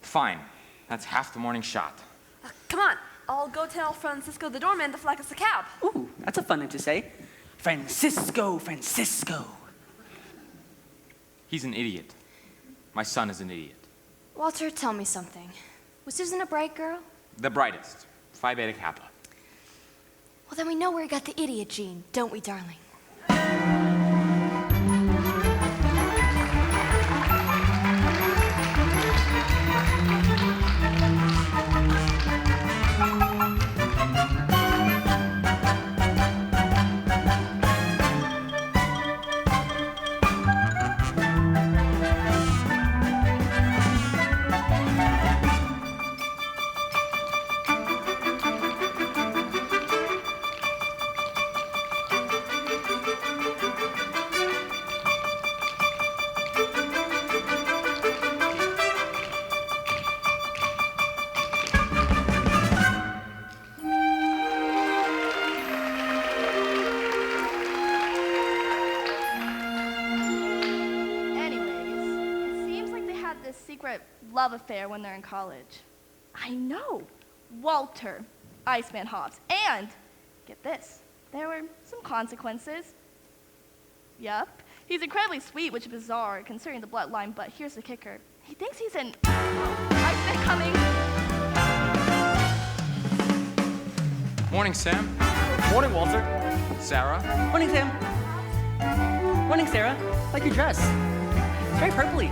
H: Fine. That's half the morning shot.
J: Come on. I'll go tell Francisco the doorman to flag us a cab.
E: Ooh, that's a fun name to say. Francisco, Francisco.
H: He's an idiot. My son is an idiot.
I: Walter, tell me something. Was Susan a bright girl?
H: The brightest. Phi Beta Kappa.
I: Well, then we know where he got the idiot gene, don't we, darling?
L: Love affair when they're in college. I know. Walter, Iceman Hobbs. And, get this, there were some consequences. Yup. He's incredibly sweet, which is bizarre considering the bloodline, but here's the kicker. He thinks he's an Iceman coming.
H: Morning, Sam.
E: Morning, Walter.
H: Sarah.
E: Morning, Sam. Morning, Sarah. Like your dress. It's very purpley.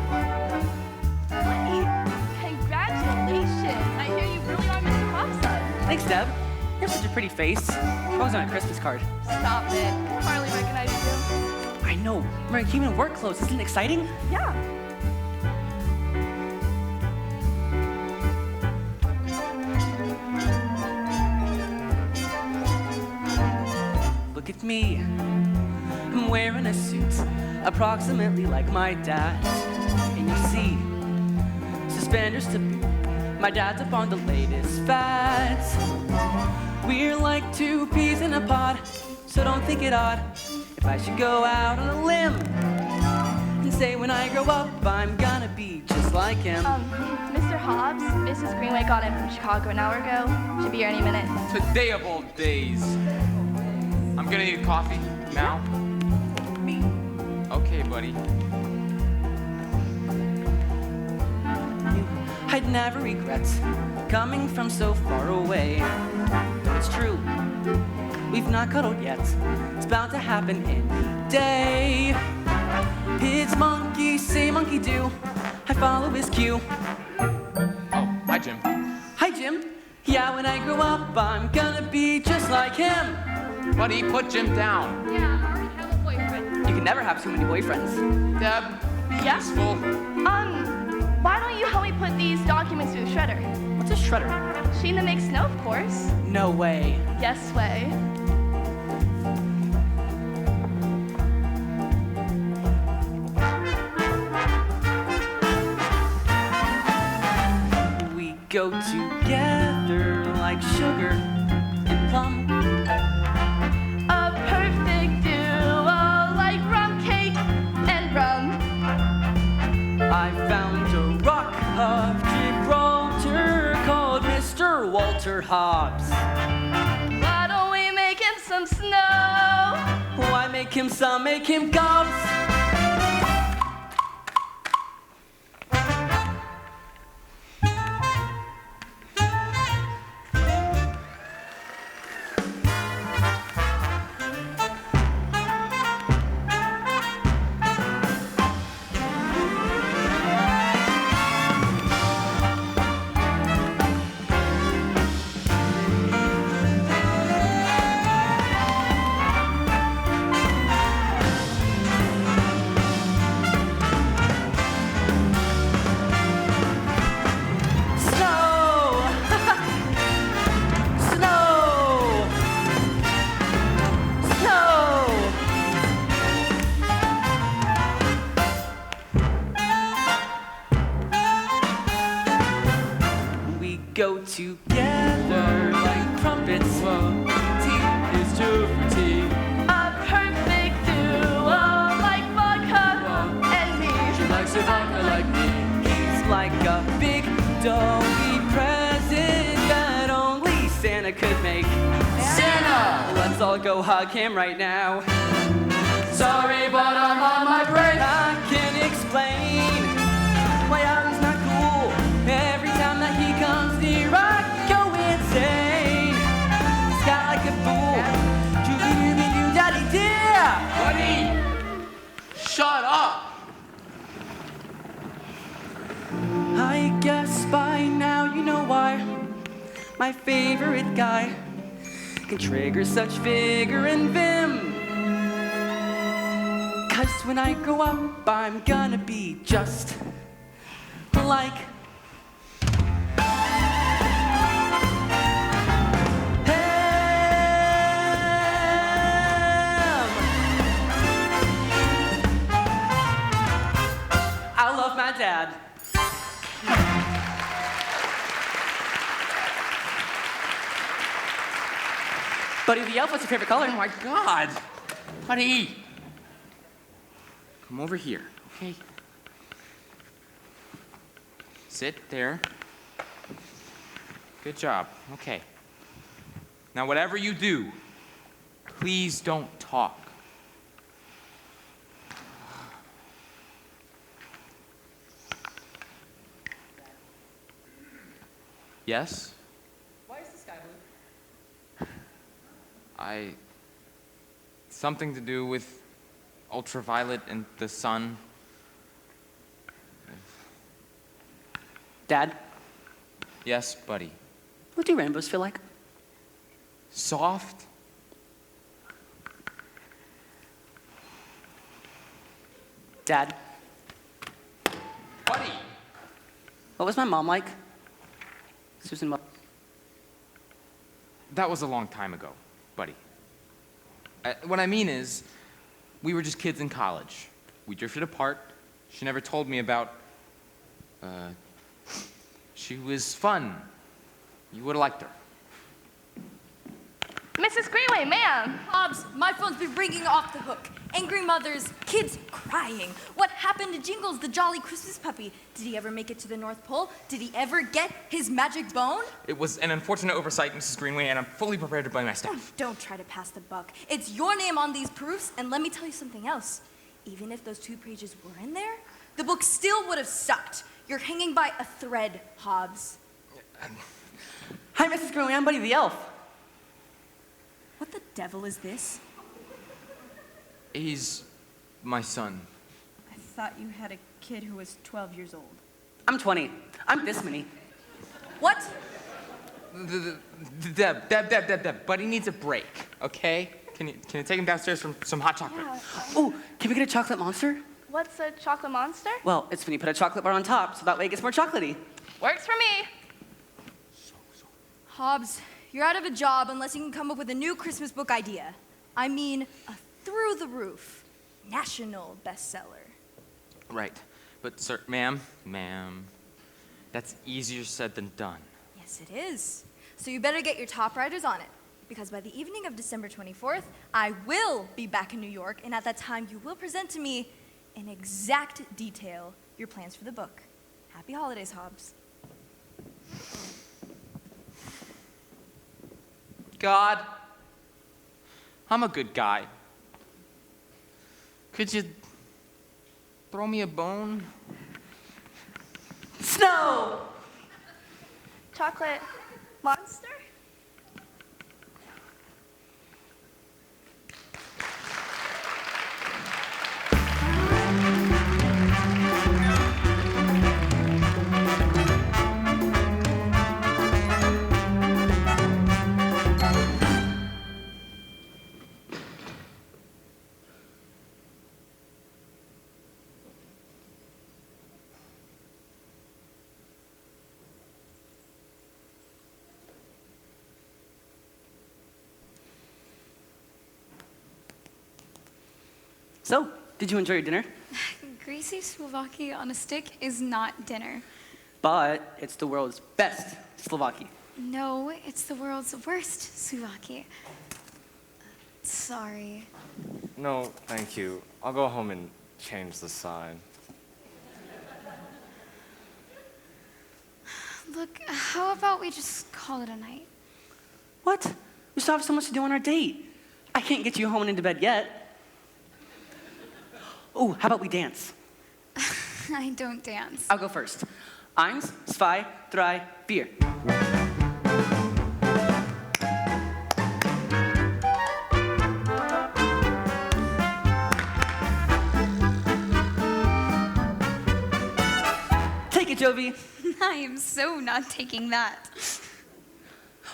L: Congratulations. I hear you really are Mr. Hobbs' son.
E: Thanks, Deb. You have such a pretty face. Always on a Christmas card.
L: Stop it. I hardly recognize you.
E: I know. We're in human work clothes. Isn't it exciting?
L: Yeah.
E: Look at me. I'm wearing a suit, approximately like my dad's. And you see, suspenders to boot. My dad's up on the latest fads. We're like two peas in a pod, so don't think it odd if I should go out on a limb and say when I grow up I'm gonna be just like him.
L: Mr. Hobbs, Mrs. Greenway got in from Chicago an hour ago. Should be here any minute.
H: Today of all days. I'm gonna need coffee now.
E: Me.
H: Okay, buddy.
E: I'd never regret coming from so far away. But it's true, we've not cuddled yet. It's bound to happen any day. It's monkey say, monkey do. I follow his cue.
H: Oh, hi, Jim.
E: Hi, Jim. Yeah, when I grow up, I'm gonna be just like him.
H: Buddy, put Jim down.
L: Yeah, I already have a boyfriend.
E: You can never have too many boyfriends.
H: Deb,
L: Yeah?
H: useful.
L: Why don't you help me put these documents through the shredder?
E: What's a shredder?
L: Machine that makes snow, of course.
E: No way.
L: Yes way.
E: We go together like sugar and plum. Hobbs.
L: Why don't we make him some snow?
E: Why make him some, make him gobs? Go together like crumpets. Tea is two for tea.
L: A perfect duo like vodka and me.
K: She likes a vodka like me.
E: He's like a big doughy present that only Santa could make.
K: Santa!
E: Let's all go hug him right now.
K: Sorry, but I'm on my break.
E: I can explain why Adam's not cool. Every time that he comes near, I go insane. Sky like a fool. Do daddy dear.
K: Buddy! Shut up!
E: I guess by now you know why my favorite guy can trigger such vigor and vim. 'Cause when I grow up, I'm gonna be just like I love my dad. Buddy the Elf, what's your favorite color?
M: Oh my God! Buddy! Come over here, okay? Sit there. Good job. Okay. Now, whatever you do, please don't talk. Yes?
E: Why is the sky blue?
M: Something to do with ultraviolet and the sun.
E: Dad,
M: Yes, buddy.
E: what do rainbows feel like?
M: Soft?
E: Dad,
M: Buddy!
E: what was my mom like? Susan
M: That was a long time ago, buddy. What I mean is, we were just kids in college. We drifted apart. She never told me about, she was fun. You would have liked her.
L: Mrs. Greenway, ma'am.
N: Hobbs, my phone's been ringing off the hook. Angry mothers, kids crying. What happened to Jingles, the jolly Christmas puppy? Did he ever make it to the North Pole? Did he ever get his magic bone?
M: It was an unfortunate oversight, Mrs. Greenway, and I'm fully prepared to blame my staff.
N: Don't try to pass the buck. It's your name on these proofs, and let me tell you something else. Even if those 2 pages were in there, the book still would have sucked. You're hanging by a thread, Hobbs.
E: Hi, Mrs. Greenway, I'm Buddy the Elf.
N: What the devil is this?
M: He's my son.
N: I thought you had a kid who was 12 years old.
E: I'm 20. I'm this many.
N: What?
M: Deb, buddy needs a break, okay? Can you take him downstairs for some hot chocolate?
L: Yeah.
E: Oh, can we get a chocolate monster?
L: What's a chocolate monster?
E: Well, it's when you put a chocolate bar on top, so that way it gets more chocolatey.
L: Works for me.
N: Hobbs, you're out of a job unless you can come up with a new Christmas book idea. I mean, a through-the-roof national bestseller.
M: Right. But, sir, ma'am, that's easier said than done.
N: Yes, it is. So you better get your top writers on it, because by the evening of December 24th, I will be back in New York, and at that time, you will present to me in exact detail your plans for the book. Happy holidays, Hobbs.
M: God, I'm a good guy. Could you throw me a bone?
E: Snow!
L: Chocolate monster?
E: So, did you enjoy your dinner?
O: Greasy Slovakia on a stick is not dinner.
E: But it's the world's best Slovakia.
O: No, it's the world's worst Slovakia. Sorry.
G: No, thank you. I'll go home and change the sign.
O: Look, how about we just call it a night?
E: What? We still have so much to do on our date. I can't get you home and into bed yet. Oh, how about we dance?
O: I don't dance.
E: I'll go first. Eins, zwei, drei, vier. Take it, Jovi.
O: I am so not taking that.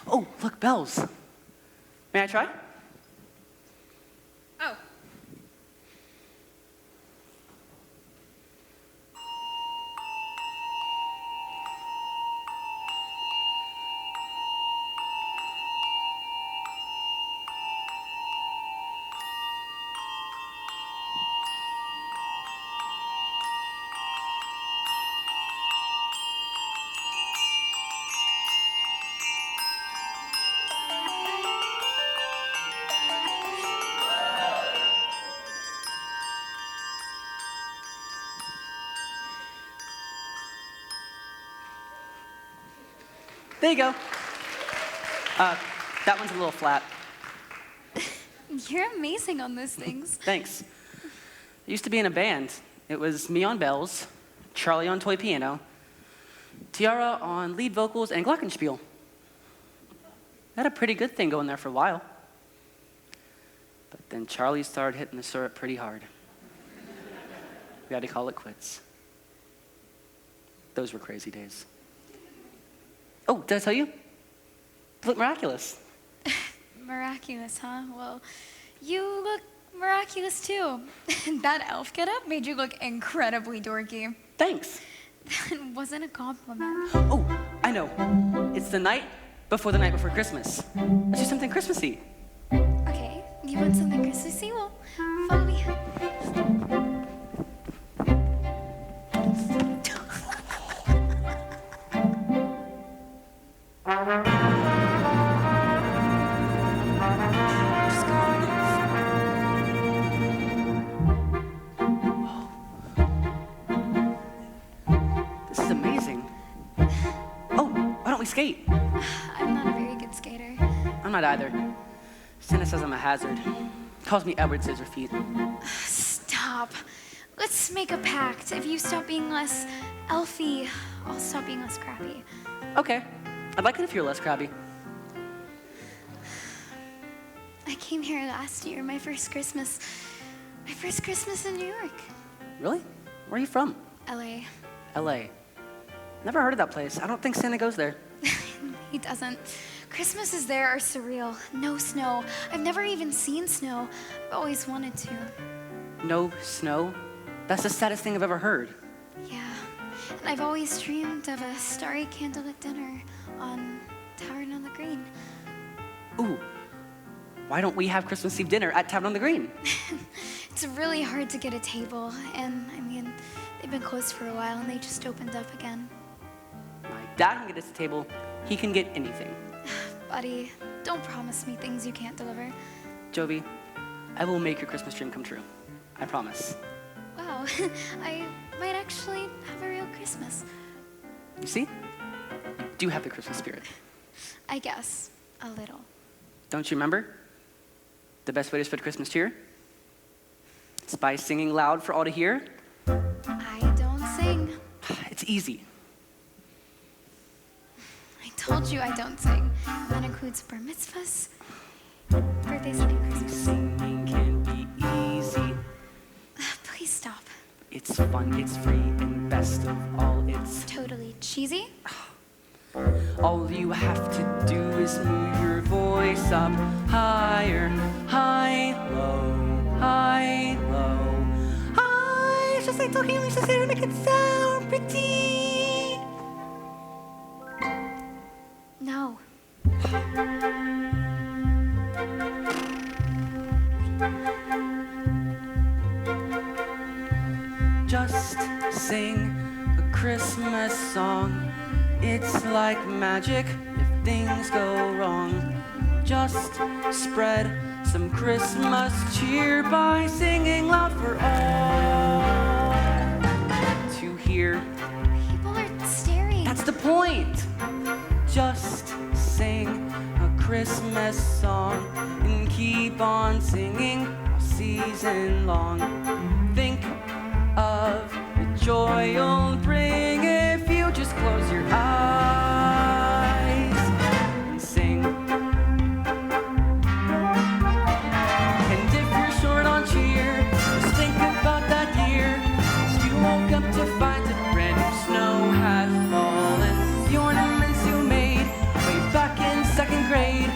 E: Oh, look, bells. May I try?
O: Oh.
E: There you go. That one's a little flat.
O: You're amazing on those things.
E: Thanks. I used to be in a band. It was me on bells, Charlie on toy piano, Tiara on lead vocals, and glockenspiel. I had a pretty good thing going there for a while. But then Charlie started hitting the syrup pretty hard. We had to call it quits. Those were crazy days. Oh, did I tell you? You look miraculous.
O: Miraculous, huh? Well, you look miraculous too. That elf getup made you look incredibly dorky.
E: Thanks.
O: That wasn't a compliment.
E: Oh, I know. It's the night before Christmas. Let's do something Christmassy.
O: Okay, you want something Christmassy? Well, follow me.
E: This is amazing. Oh, why don't we skate?
O: I'm not a very good skater.
E: I'm not either. Santa says I'm a hazard. Calls me Edward Scissor Feet.
O: Stop. Let's make a pact. If you stop being less elfy, I'll stop being less crappy.
E: Okay. I'd like it if you're less crabby.
O: I came here last year, my first Christmas. My first Christmas in New York.
E: Really? Where are you from?
O: LA.
E: LA. Never heard of that place. I don't think Santa goes there.
O: He doesn't. Christmases there are surreal. No snow. I've never even seen snow. I've always wanted to.
E: No snow? That's the saddest thing I've ever heard.
O: Yeah. And I've always dreamed of a starry candlelit dinner on Tavern on the Green.
E: Ooh. Why don't we have Christmas Eve dinner at Tavern on the Green?
O: It's really hard to get a table, and I mean, they've been closed for a while and they just opened up again.
E: My dad can get us a table. He can get anything.
O: Buddy, don't promise me things you can't deliver.
E: Jovi, I will make your Christmas dream come true. I promise.
O: Wow, I might actually have a real Christmas.
E: You see? You do have the Christmas spirit.
O: I guess, a little.
E: Don't you remember? The best way to spread Christmas cheer? It's by singing loud for all to hear.
O: I don't sing.
E: It's easy.
O: I told you I don't sing. That includes bar mitzvahs, birthdays, and Christmas.
E: Singing can be easy.
O: Please stop.
E: It's fun, it's free, and best of all, it's
O: totally cheesy.
E: All you have to do is move your voice up higher, high, low, high, low, high. It's just like talking, it's just to make it sound pretty.
O: No.
E: Just sing a Christmas song. It's like magic if things go wrong. Just spread some Christmas cheer by singing loud for all to hear.
O: People are staring.
E: That's the point. Just sing a Christmas song and keep on singing all season long. Think of the joy you'll bring if you just close your eyes and sing. And if you're short on cheer, just think about that year you woke up to find that brand new snow had fallen. The ornaments you made way back in second grade,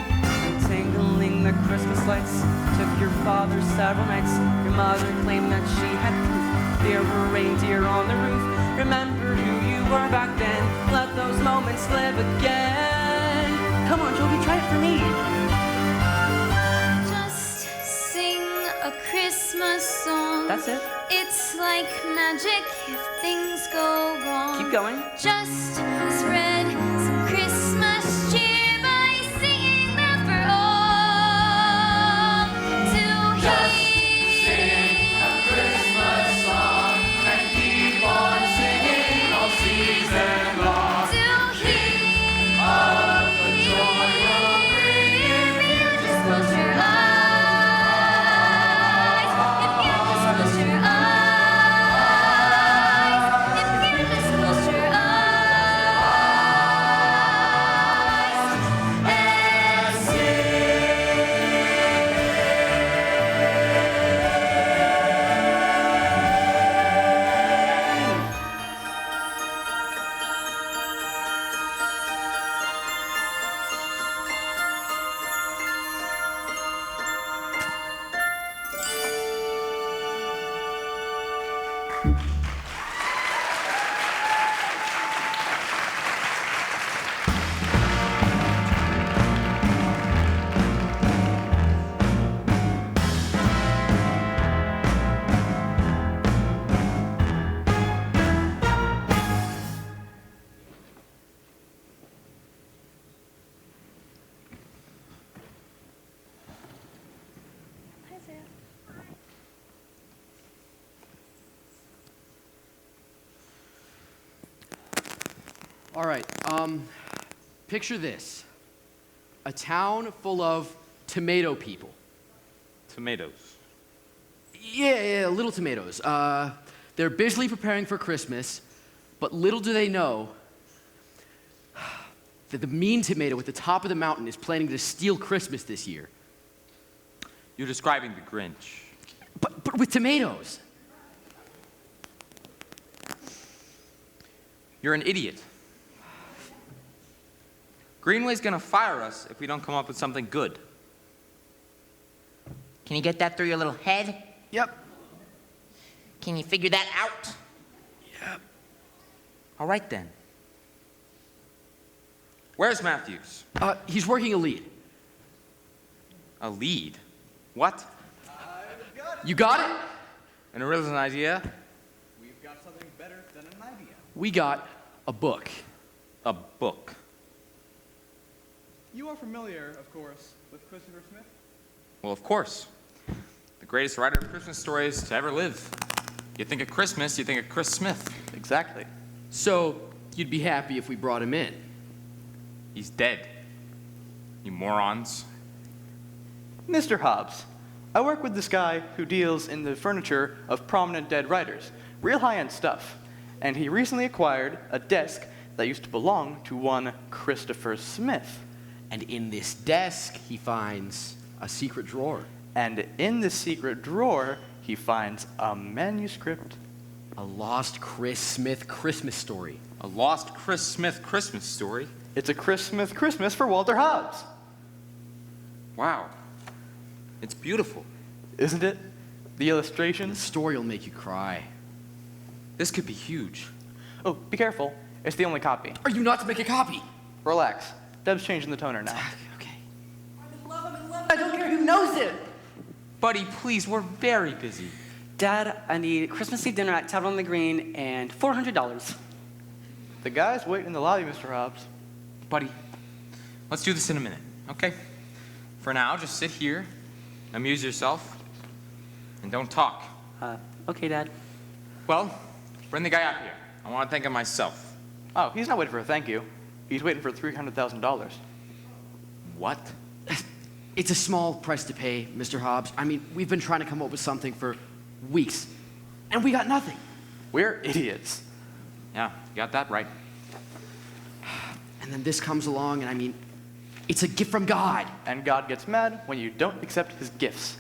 E: entangling the Christmas lights, took your father several nights. Your mother claimed that she had proof there were reindeer on the roof. Remember who you were back then. Let those moments live again. Come on, Jovi, try it for me.
O: Just sing a Christmas song.
E: That's it.
O: It's like magic if things go wrong.
E: Keep going.
O: Just spread some Christmas cheer by singing that for all to hear.
C: Sing a Christmas song and keep on singing all season long.
O: To hear
C: of the joy you'll bring if you just close your eyes.
O: If you just close your eyes. If you just close your eyes.
C: And
F: All right, picture this. A town full of tomato people.
M: Tomatoes.
F: Yeah, little tomatoes. They're busily preparing for Christmas, but little do they know that the mean tomato at the top of the mountain is planning to steal Christmas this year.
M: You're describing the Grinch.
F: But with tomatoes.
M: You're an idiot. Greenway's gonna fire us if we don't come up with something good.
P: Can you get that through your little head?
F: Yep.
P: Can you figure that out?
F: Yep.
M: All right then. Where's Matthews?
F: He's working a lead.
M: A lead? What?
F: You got it?
M: An original idea?
G: We've got something better than an idea.
F: We got a book.
M: A book.
G: You are familiar, of course, with Christopher Smith?
M: Well, of course. The greatest writer of Christmas stories to ever live. You think of Christmas, you think of Chris Smith.
G: Exactly.
F: So, you'd be happy if we brought him in?
M: He's dead. You morons.
Q: Mr. Hobbs, I work with this guy who deals in the furniture of prominent dead writers, real high-end stuff, and he recently acquired a desk that used to belong to one Christopher Smith.
F: And in this desk, he finds a secret drawer.
Q: And in this secret drawer, he finds a manuscript.
F: A lost Chris Smith Christmas story.
M: A lost Chris Smith Christmas story?
Q: It's a Chris Smith Christmas for Walter Hobbs.
M: Wow. It's beautiful.
Q: Isn't it? The illustrations.
F: The story will make you cry.
M: This could be huge.
Q: Oh, be careful. It's the only copy.
F: Are you not to make a copy?
Q: Relax. Deb's changing the toner now.
F: Okay.
E: I don't care who knows it.
M: Buddy, please, we're very busy.
E: Dad, I need Christmas Eve dinner at Tavern on the Green and $400.
Q: The guy's waiting in the lobby, Mr. Hobbs.
M: Buddy, let's do this in a minute, okay? For now, just sit here, amuse yourself, and don't talk.
E: Okay, Dad.
M: Well, bring the guy up here. I want to thank him myself.
Q: Oh, he's not waiting for a thank you. He's waiting for $300,000.
M: What?
F: It's a small price to pay, Mr. Hobbs. I mean, we've been trying to come up with something for weeks, and we got nothing.
Q: We're idiots.
M: Yeah, you got that right.
F: And then this comes along, and I mean, it's a gift from God.
Q: And God gets mad when you don't accept his gifts.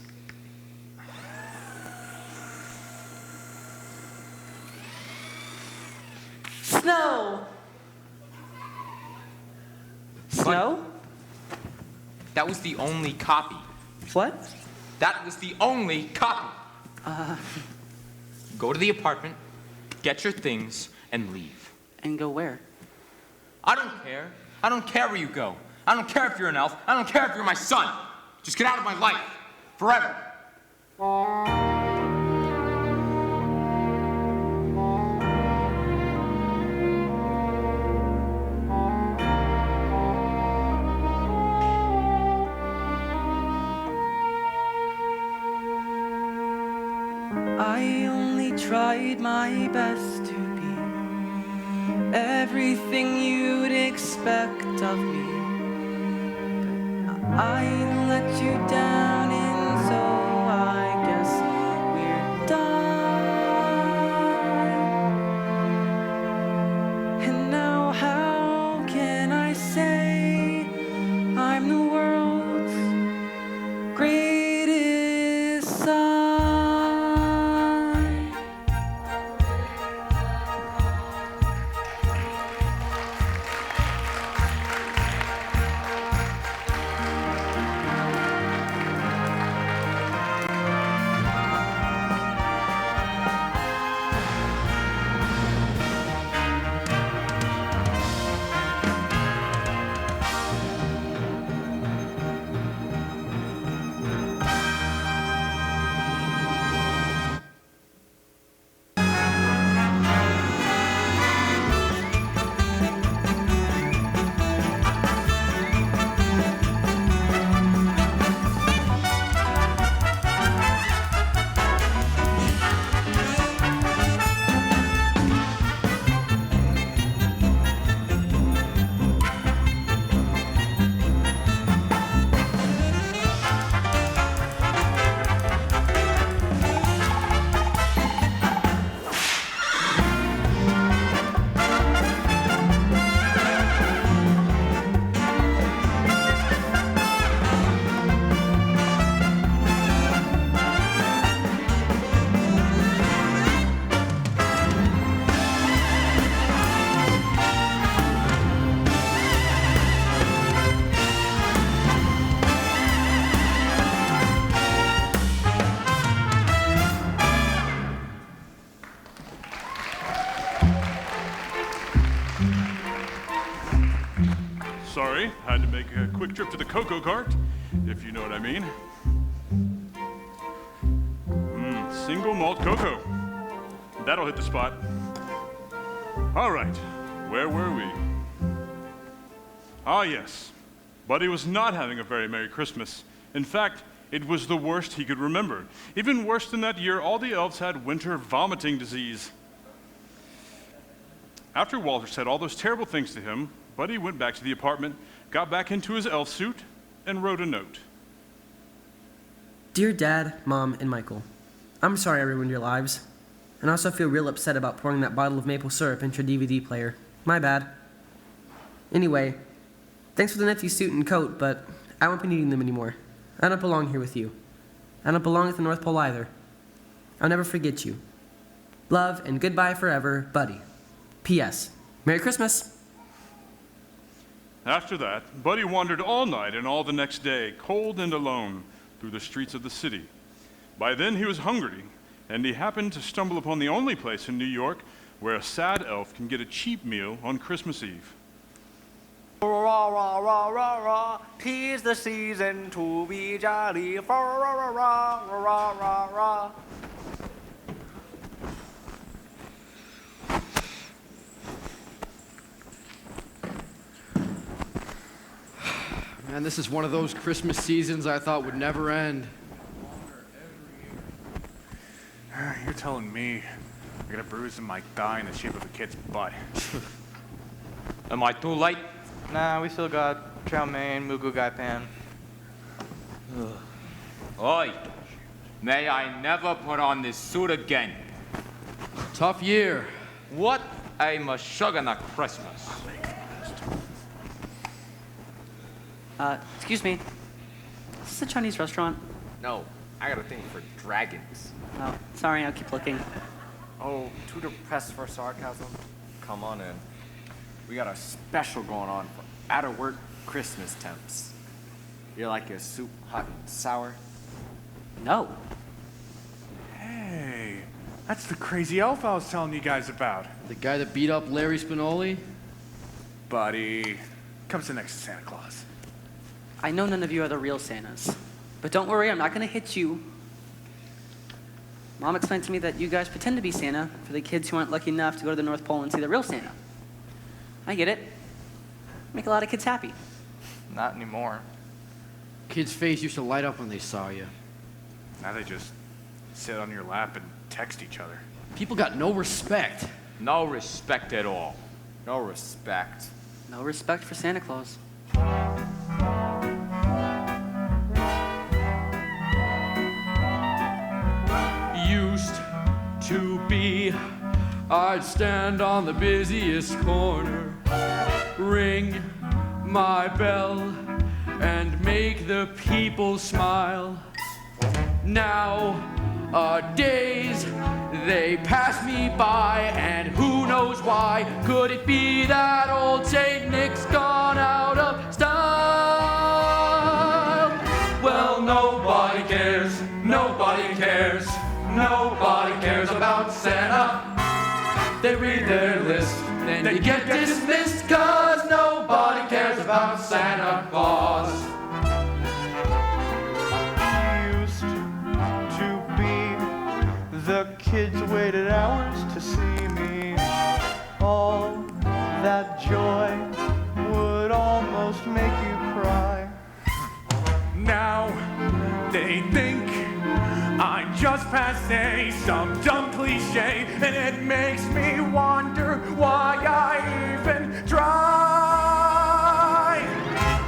E: Snow! Snow?
M: That was the only copy.
E: What?
M: That was the only copy. Go to the apartment, get your things, and leave.
E: And go where?
M: I don't care. I don't care where you go. I don't care if you're an elf. I don't care if you're my son. Just get out of my life. Forever.
E: I only tried my best to be everything you'd expect of me. But I let you down, and so I guess we're done. And now how can I say I'm the world's greatest son?
A: Sorry, had to make a quick trip to the cocoa cart, if you know what I mean. Single malt cocoa. That'll hit the spot. All right, where were we? Ah, yes. Buddy was not having a very Merry Christmas. In fact, it was the worst he could remember. Even worse than that year, all the elves had winter vomiting disease. After Walter said all those terrible things to him, Buddy went back to the apartment, got back into his elf suit, and wrote a note.
R: Dear Dad, Mom, and Michael, I'm sorry I ruined your lives. And I also feel real upset about pouring that bottle of maple syrup into your DVD player. My bad. Anyway, thanks for the nephew suit and coat, but I won't be needing them anymore. I don't belong here with you. I don't belong at the North Pole either. I'll never forget you. Love and goodbye forever, Buddy. P.S. Merry Christmas.
A: After that, Buddy wandered all night and all the next day, cold and alone, through the streets of the city. By then he was hungry, and he happened to stumble upon the only place in New York where a sad elf can get a cheap meal on Christmas Eve.
Q: Rah, rah, rah, rah, rah. 'Tis the season to be jolly. Rah, rah, rah, rah, rah, rah, rah.
F: Man, this is one of those Christmas seasons I thought would never end.
K: You're telling me I got a bruise in my thigh in the shape of a kid's butt.
H: Am I too late?
Q: Nah, we still got chow mein, mugu gai pan.
H: Oi, may I never put on this suit again.
F: Tough year.
H: What a mashugana Christmas.
E: Excuse me. Is this a Chinese restaurant?
G: No, I got a thing for dragons.
E: Oh, sorry, I'll keep looking.
G: Oh, too depressed for sarcasm? Come on in. We got a special going on for out-of-work Christmas temps. You like your soup hot and sour?
E: No.
K: Hey, that's the crazy elf I was telling you guys about.
F: The guy that beat up Larry Spinoli?
K: Buddy, come sit next to Santa Claus.
E: I know none of you are the real Santas, but don't worry, I'm not gonna hit you. Mom explained to me that you guys pretend to be Santa for the kids who aren't lucky enough to go to the North Pole and see the real Santa. I get it. Make a lot of kids happy.
Q: Not anymore.
F: Kids' face used to light up when they saw you.
K: Now they just sit on your lap and text each other.
F: People got no respect.
H: No respect at all.
G: No respect.
E: No respect for Santa Claus.
S: Used to be, I'd stand on the busiest corner, ring my bell, and make the people smile. Nowadays, they pass me by, and who knows why? Could it be that old Saint Nick's gone out of style? Well, nobody cares, nobody cares, nobody cares about Santa. They read their list, then they get dismissed, 'cause nobody cares about Santa Claus.
Q: Used to be the kids waited hours to see me. All that joy would almost make you cry.
K: Now they think I'm just passé some dumb cliche, and it makes me wonder why I even try.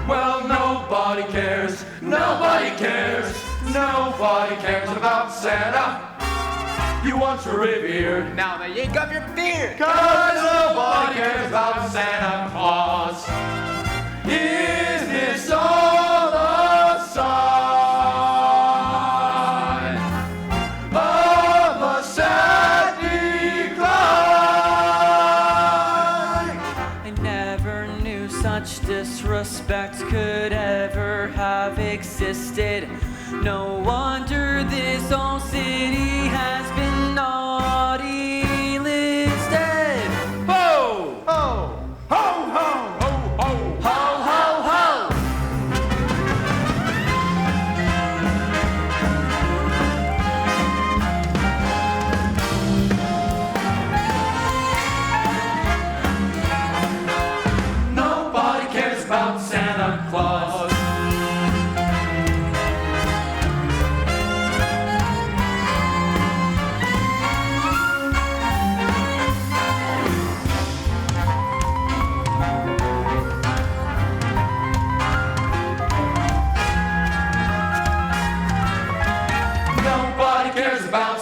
S: Well, nobody cares, nobody cares, nobody cares about Santa. You once were revered,
G: now they yank up your beard.
S: 'Cause nobody cares about Santa Claus. Is this all a sign of a sad decline?
E: I never knew such disrespect could ever have existed. No wonder this whole city has been naughty listed.
S: Ho!
Q: Oh!
S: Ho, ho, ho, ho, ho, ho, ho! Nobody cares about Santa Claus.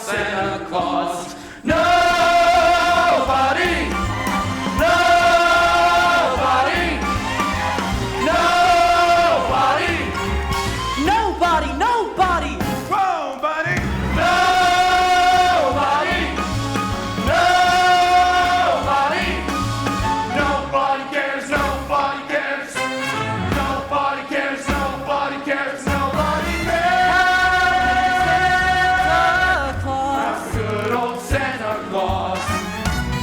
S: Santa Claus. Nobody, nobody, nobody,
E: Nobody, nobody.
S: whoa, buddy, nobody, nobody, nobody cares, nobody cares, nobody cares, nobody cares, nobody cares. Good old Santa Claus.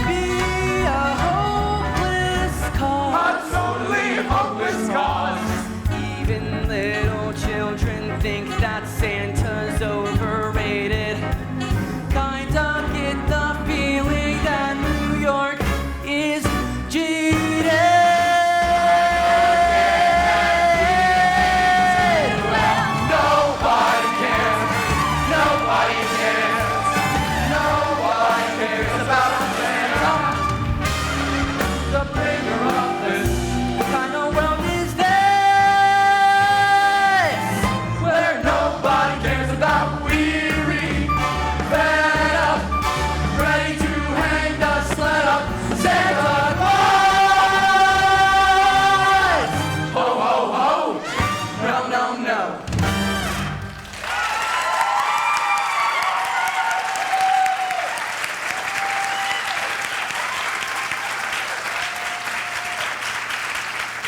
E: Be a hopeless cause.
S: A totally hopeless cause.
E: Even little children think that Santa's overrated. Kinda get the feeling that New York is jaded.
S: Nobody cares. Nobody cares. Nobody cares about Santa. The bringer of this.
E: What kind of world is this?
S: Where nobody cares about weary, fed up, ready to hang the sled up. Santa Claus! Ho, ho, ho! No, no, no.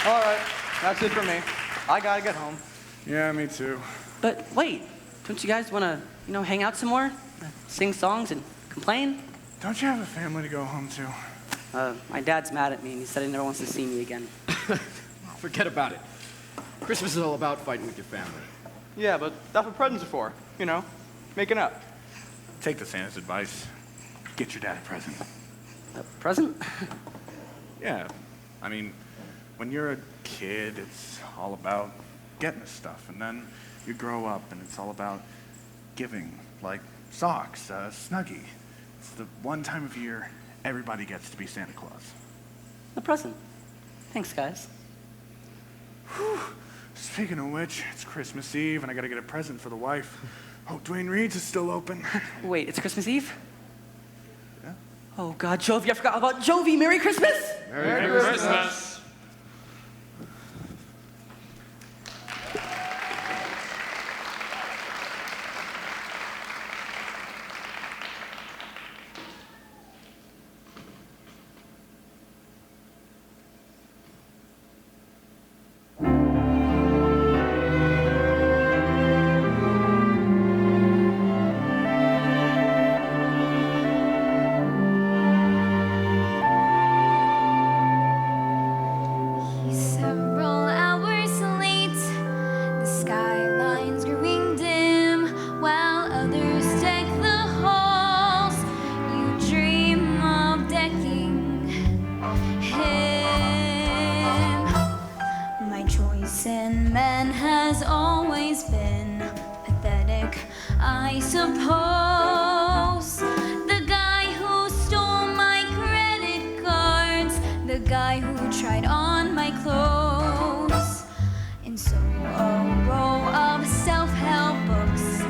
Q: All right, that's it for me. I gotta get home.
K: Yeah, me too.
E: But wait, don't you guys want to, hang out some more? Sing songs and complain?
K: Don't you have a family to go home to?
E: My dad's mad at me and he said he never wants to see me again.
F: Forget about it. Christmas is all about fighting with your family.
Q: Yeah, but that's what presents are for. Making up.
K: Take the Santa's advice. Get your dad a present.
E: A present?
K: Yeah. I mean, when you're a kid, it's all about getting the stuff. And then you grow up and it's all about giving, like socks, a Snuggie. It's the one time of year everybody gets to be Santa Claus.
E: A present. Thanks, guys.
K: Whew. Speaking of which, it's Christmas Eve and I gotta get a present for the wife. Oh, Dwayne Reed's is still open.
E: Wait, it's Christmas Eve?
K: Yeah.
E: Oh, God, Jovi, I forgot about Jovi. Merry Christmas!
S: Merry Christmas.
I: Several hours late, the skyline's growing dim, while others deck the halls. You dream of decking him. My choice in men has always been pathetic, I suppose. The guy who stole my credit cards, the guy who tried on my clothes. And so a row of self-help books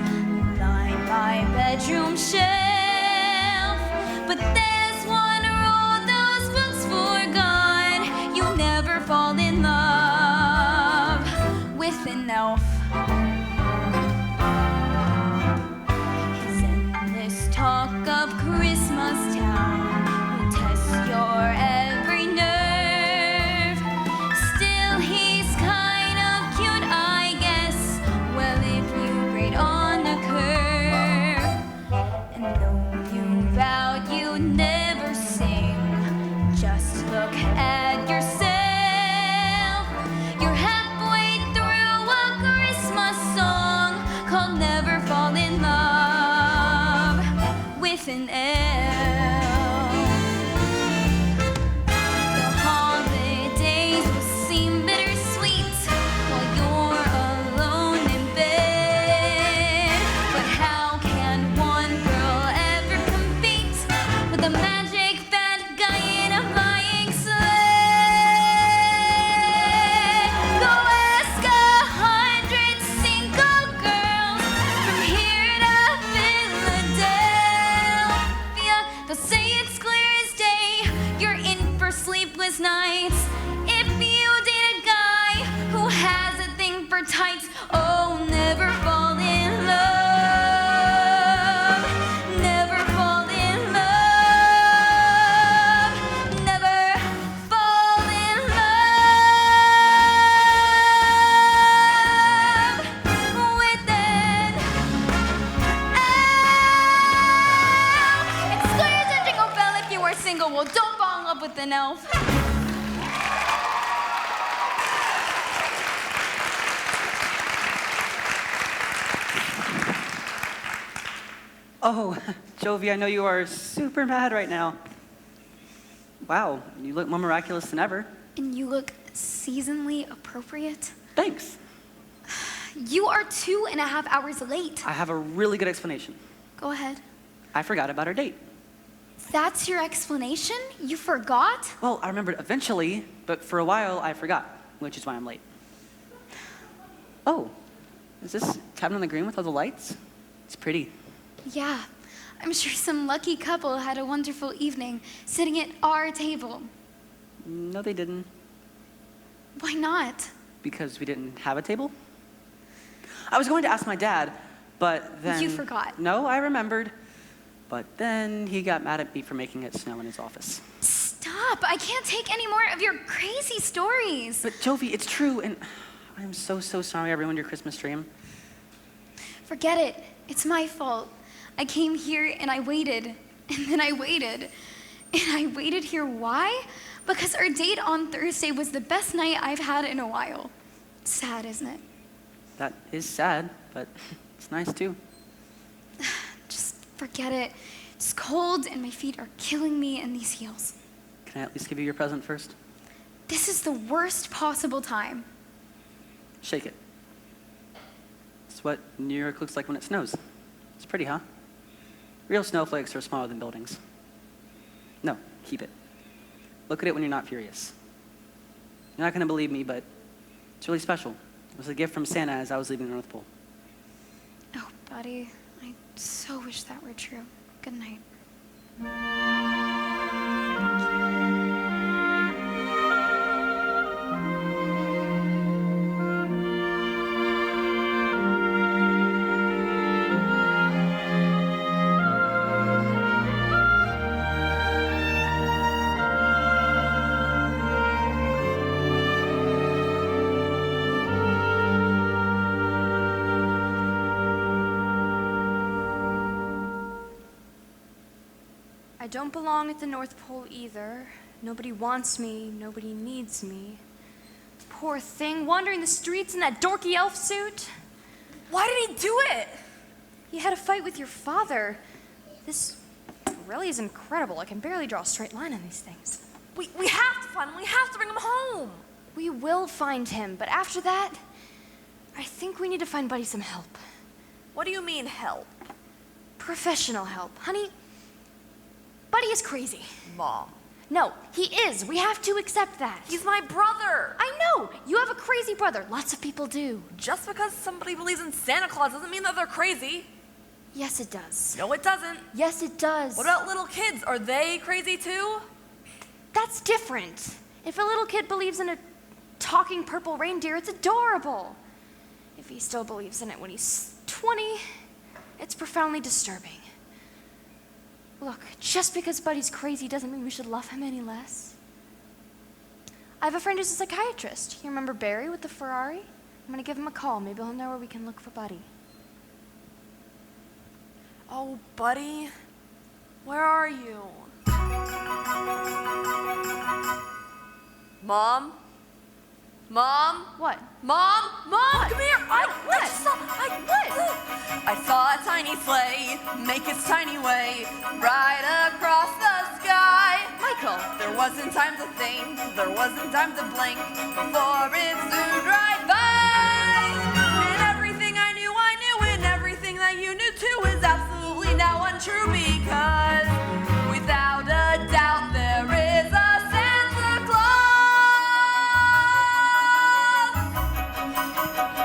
I: line my bedroom shelf. But there's one rule those books forgot: you'll never fall in love with an elf. His
O: an elf.
E: Oh, Jovi, I know you are super mad right now. Wow, you look more miraculous than ever.
O: And you look seasonally appropriate.
E: Thanks.
O: You are 2.5 hours late.
E: I have a really good explanation.
O: Go ahead.
E: I forgot about our date.
O: That's your explanation? You forgot?
E: Well, I remembered eventually, but for a while I forgot, which is why I'm late. Oh, is this cabin on the green with all the lights? It's pretty.
O: Yeah, I'm sure some lucky couple had a wonderful evening sitting at our table.
E: No, they didn't.
O: Why not?
E: Because we didn't have a table? I was going to ask my dad, but then...
O: You forgot.
E: No, I remembered. But then he got mad at me for making it snow in his office.
O: Stop! I can't take any more of your crazy stories.
E: But Jovi, it's true, and I'm so sorry I ruined your Christmas dream.
O: Forget it. It's my fault. I came here and I waited, and then I waited. And I waited here, why? Because our date on Thursday was the best night I've had in a while. Sad, isn't it?
E: That is sad, but it's nice too.
O: Just forget it. It's cold and my feet are killing me in these heels.
E: Can I at least give you your present first?
O: This is the worst possible time.
E: Shake it. It's what New York looks like when it snows. It's pretty, huh? Real snowflakes are smaller than buildings. No, keep it. Look at it when you're not furious. You're not going to believe me, but it's really special. It was a gift from Santa as I was leaving the North Pole.
O: Oh, buddy, I so wish that were true. Good night.
I: I don't belong at the North Pole either. Nobody wants me, nobody needs me. Poor thing, wandering the streets in that dorky elf suit.
J: Why did he do it?
I: He had a fight with your father. This really is incredible. I can barely draw a straight line on these things.
J: We have to find him. We have to bring him home.
I: We will find him, but after that, I think we need to find Buddy some help.
J: What do you mean, help?
I: Professional help. Honey, Buddy is crazy.
J: Mom.
I: No, he is. We have to accept that.
J: He's my brother.
I: I know. You have a crazy brother. Lots of people do.
J: Just because somebody believes in Santa Claus doesn't mean that they're crazy.
I: Yes, it does.
J: No, it doesn't.
I: Yes, it does.
J: What about little kids? Are they crazy too?
I: That's different. If a little kid believes in a talking purple reindeer, it's adorable. If he still believes in it when he's 20, it's profoundly disturbing. Look, just because Buddy's crazy doesn't mean we should love him any less. I have a friend who's a psychiatrist. You remember Barry with the Ferrari? I'm gonna give him a call. Maybe he'll know where we can look for Buddy.
J: Oh, Buddy, where are you? Mom? Mom?
I: What?
J: Mom? Mom, come here!
I: What?
J: I saw a tiny sleigh make its tiny way right across the sky.
I: Michael!
J: There wasn't time to think, there wasn't time to blink before it zoomed right by. And everything I knew, and everything that you knew too is absolutely now untrue because without a doubt there is a Santa Claus.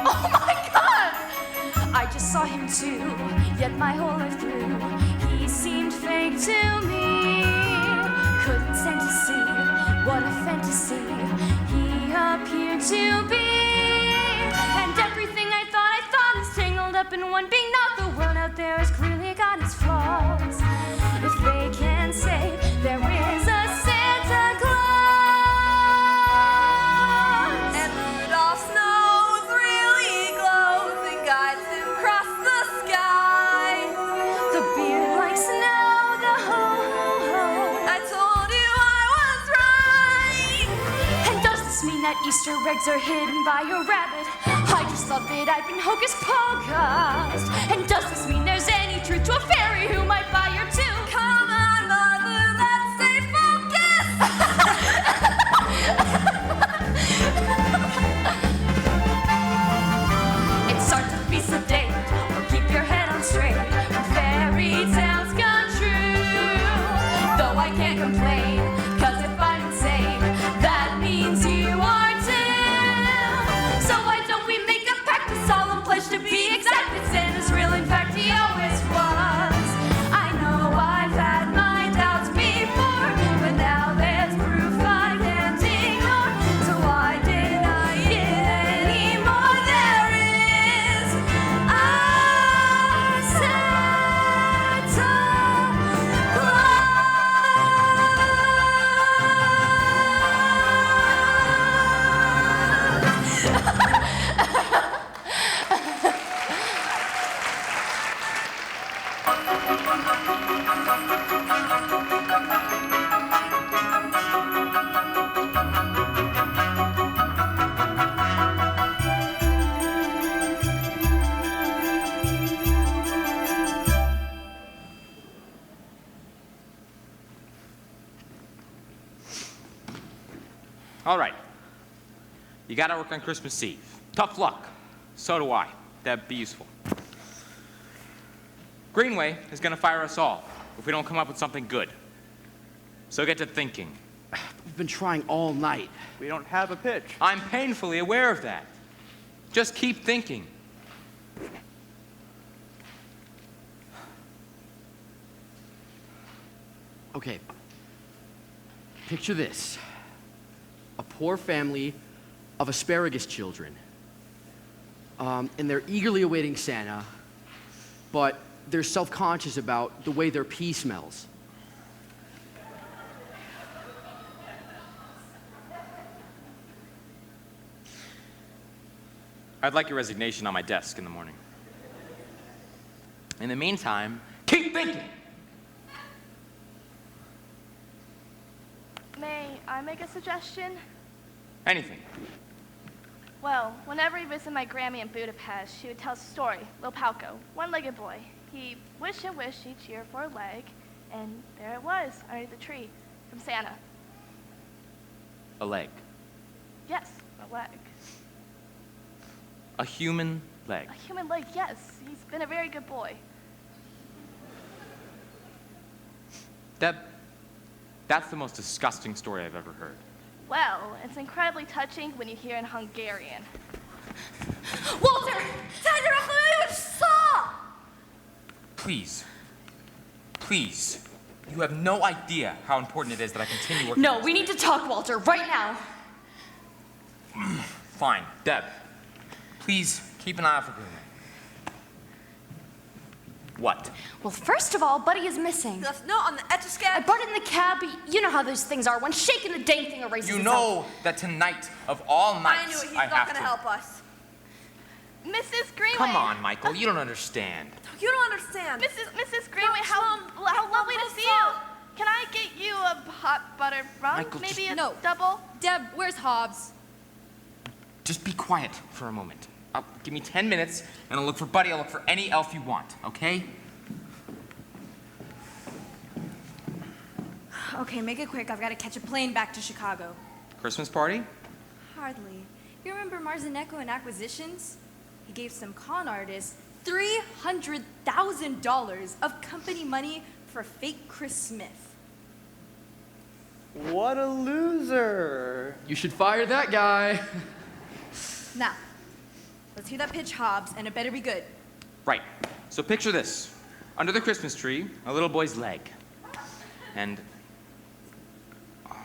I: Oh my God! I just saw him too, yet my whole life through, he seemed fake to me. Couldn't stand to see what a fantasy he appeared to be. And everything I thought is tangled up in one big knot. The world out there has clearly got its flaws. If they can say there is a Santa Claus,
J: And Rudolph's nose really glows and guides him across the sky.
I: the beard like snow, the ho ho ho.
J: I told you I was right.
N: mean that Easter eggs are hidden by a rabbit? I just thought that I'd been hocus pocus. And does this mean there's any truth to a fairy who might buy your too? Come on, mother, let's stay focused. It's hard to be sedate or keep your head on straight when fairy tales come true. Though I can't complain, 'cause if I'm insane, that means you are too. So why don't we make a pact, a solemn pledge to be exact, that Santa's real, in fact he always was. I know I've had my doubts before, but now there's proof I can't ignore. So why deny it anymore? There is a Santa
M: All right. You gotta work on Christmas Eve. Tough luck. So do I. That'd be useful. Greenway is gonna fire us all if we don't come up with something good. So get to thinking.
F: We've been trying all night.
Q: We don't have a pitch.
M: I'm painfully aware of that. Just keep thinking.
F: Okay. Picture this. A poor family of asparagus children. And they're eagerly awaiting Santa, but they're self-conscious about the way their pee smells.
M: I'd like your resignation on my desk in the morning. In the meantime, keep thinking.
L: May I make a suggestion?
M: Anything.
L: Well, whenever we visited my Grammy in Budapest, she would tell us a story. Lil Palco, one-legged boy. He wished and wished each year for a leg, and there it was, underneath the tree, from Santa.
M: A leg.
L: Yes, a leg.
M: A human leg.
L: A human leg, yes. He's been a very good boy.
M: That's the most disgusting story I've ever heard.
L: Well, it's incredibly touching when you hear in Hungarian.
N: Walter!
M: Please. Please. You have no idea how important it is that I continue working.
N: No, we need to talk, Walter, right now.
M: Fine. Deb, please keep an eye out for Greenway. What?
N: Well, first of all, Buddy is missing.
J: Left note on the etch-a-sketch.
N: I brought it in the cab, but you know how those things are. When shaking, the dang thing erases
M: You
N: itself.
M: know that tonight of all nights,
J: I knew it. He's
M: I
J: not
M: have
J: going
M: to.
J: to help us.
L: Mrs. Greenway.
M: Come on, Michael. You don't understand.
J: You don't understand.
L: Mrs. Greenway, how lovely to see you. Can I get you a hot butter rum?
M: Michael,
L: Maybe
M: just-
L: a double?
N: Deb, where's Hobbs?
M: Just be quiet for a moment. Give me 10 minutes, and I'll look for Buddy. I'll look for any elf you want, okay?
N: Okay, make it quick. I've got to catch a plane back to Chicago.
M: Christmas party?
N: Hardly. You remember Marzanecco and Acquisitions? He gave some con artists $300,000 of company money for fake Chris Smith.
Q: What a loser.
F: You should fire that guy.
N: Now, let's hear that pitch, Hobbs, and it better be good.
M: Right. So picture this. Under the Christmas tree, a little boy's leg. And... oh,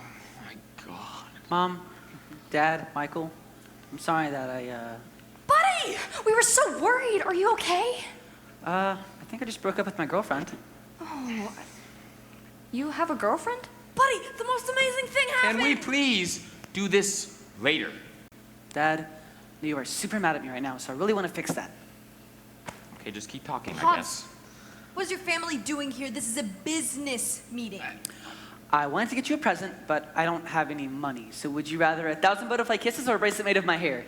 M: my God.
T: Mom, Dad, Michael, I'm sorry that
N: Buddy! We were so worried. Are you okay?
T: I think I just broke up with my girlfriend.
N: Oh. You have a girlfriend?
J: Buddy, the most amazing thing happened.
M: Can we please do this later?
T: Dad, you are super mad at me right now, so I really want to fix that.
M: Okay, just keep talking, I
N: Hobbs.
M: guess.
N: What is your family doing here? This is a business meeting.
T: I wanted to get you a present, but I don't have any money. So would you rather 1,000 butterfly kisses or a bracelet made of my hair?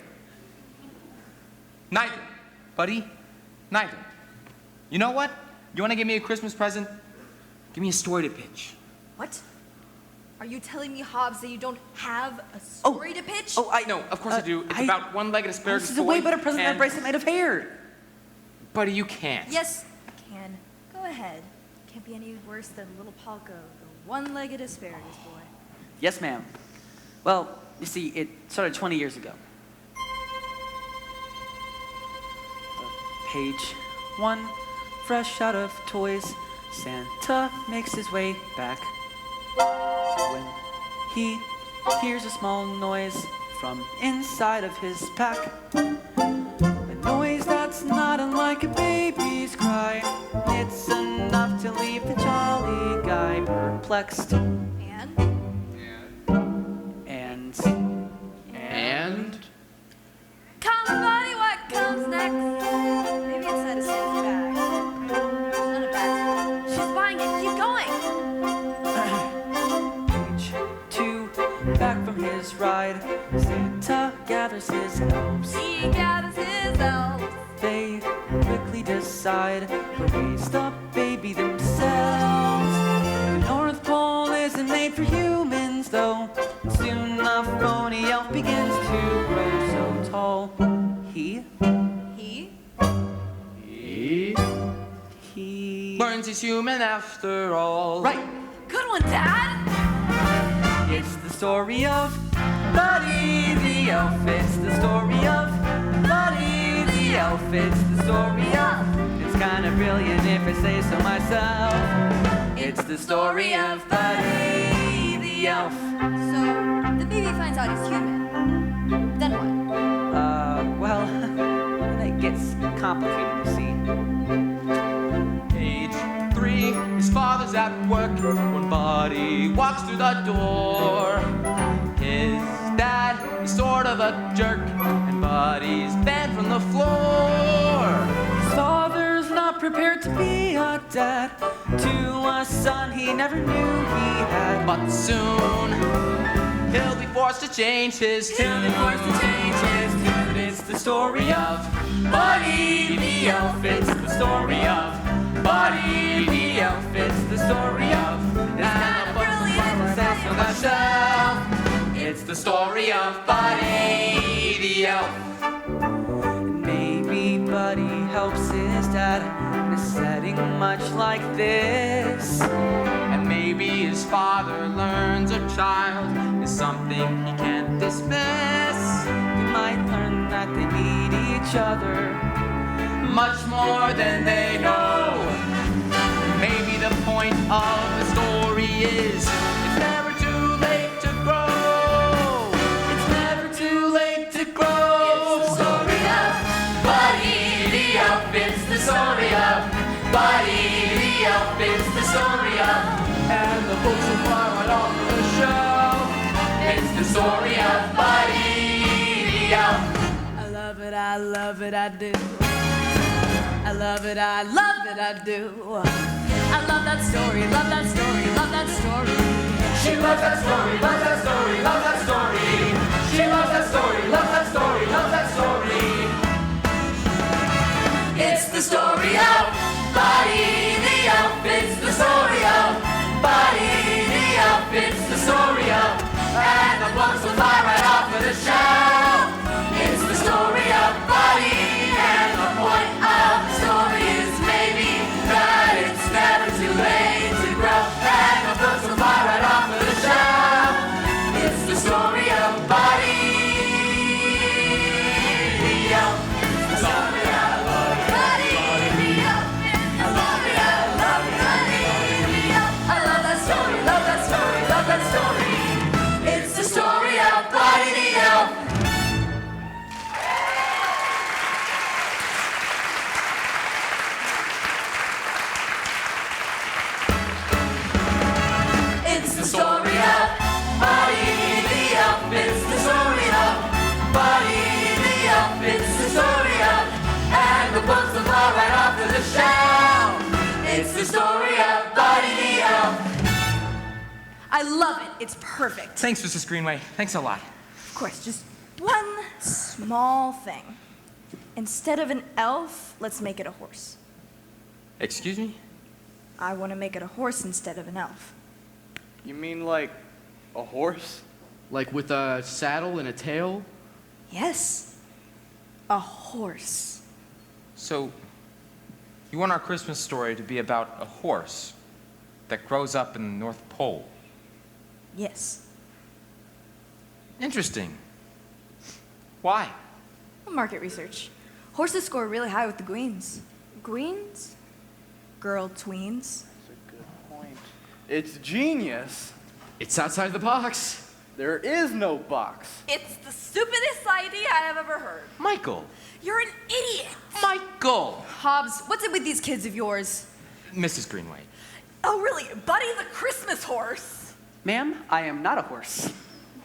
M: Neither, buddy. Neither. You know what? You want to give me a Christmas present? Give me a story to pitch.
N: What? Are you telling me, Hobbs, that you don't have a story to pitch?
M: No, of course I do. It's about one-legged asparagus.
T: This is a way better present than a bracelet made of hair.
M: Buddy, you can't.
N: Yes, I can. Go ahead. Can't be any worse than little Palco, the one-legged asparagus boy.
T: Yes, ma'am. Well, you see, it started 20 years ago. Page 1, fresh out of toys, Santa makes his way back. When he hears a small noise from inside of his pack, a noise that's not unlike a baby's cry. It's enough to leave the jolly guy perplexed. And?
N: Come, buddy, what comes next? Maybe inside a Santa's bag. It's not a bag. She's buying it. Keep going.
T: Page 2, back from his ride, Santa gathers his elves.
N: He gathers his elves.
T: They quickly decide to raise the baby themselves. The North Pole isn't made for humans, though. Soon a phony elf begins to grow so tall. He
M: learns he's human after all.
T: Right.
N: Good one, Dad.
T: It's the story of Buddy the Elf. It's the story of Buddy the Elf. It's the story of. It's kind of brilliant if I say so myself. It's the story of Buddy the Elf.
N: So, the baby finds out he's human. Then what?
T: Well, then it gets complicated, you see.
M: Page 3, his father's at work when Buddy walks through the door. His dad is sort of a jerk, and Buddy's banned from the floor.
T: His father's not prepared to be a dad to a son he never knew he had.
M: But soon, he'll be forced to change his tune.
T: It's the story of Buddy the Elf. It's the story of Buddy the Elf. It's the story of.
M: It's the story of Buddy the Elf.
T: Maybe Buddy helps his dad in a setting much like this.
M: And maybe his father learns a child is something he can't dismiss.
T: They might learn that they need each other
M: much more than they know. Maybe the point of the story is it's never too late to grow.
T: It's never too late to grow.
C: It's the story of Buddy the Elf. It's the story of Buddy the Elf. It's the story of.
S: And the books will fly right off the shelf.
C: It's the story of Buddy the Elf.
B: I love it, I love it, I do. I love it, I love it, I do. I love that story, love that story, love that story.
C: She loves that story, loves that story, loves that story. She loves that story, loves that story, loves that story. It's the story of Buddy the Elf. It's the story of Buddy the Elf. It's the story of. And the books will fly right off of the shelf. It's the story of Buddy. And the point of the story is maybe that it's never too late to grow. And the books will fly right off of the shelf. It's the story of Buddy the Elf. It's the story of Buddy the Elf. It's the story of Buddy the Elf. I love that story, love that story, love that story. It's the story of Buddy the Elf. It's the story of Buddy the Elf. It's the story of Buddy the Elf. It's the story of. And the books will fall right off of the shelf. It's the story of Buddy the Elf.
N: I love it. It's perfect.
H: Thanks, Mrs. Greenway. Thanks a lot.
N: Of course, just one small thing. Instead of an elf, let's make it a horse.
H: Excuse me?
N: I want to make it a horse instead of an elf.
Q: You mean like a horse?
F: Like with a saddle and a tail?
N: Yes, a horse.
H: So, you want our Christmas story to be about a horse that grows up in the North Pole?
N: Yes.
H: Interesting. Why?
N: Market research. Horses score really high with the Gweens. Gweens? Girl tweens.
Q: That's a good point. It's genius.
F: It's outside the box.
Q: There is no box.
J: It's the stupidest idea I have ever heard.
H: Michael.
J: You're an idiot.
H: Michael.
N: Hobbs, what's it with these kids of yours?
H: Mrs. Greenway.
J: Oh, really? Buddy the Christmas horse.
T: Ma'am, I am not a horse.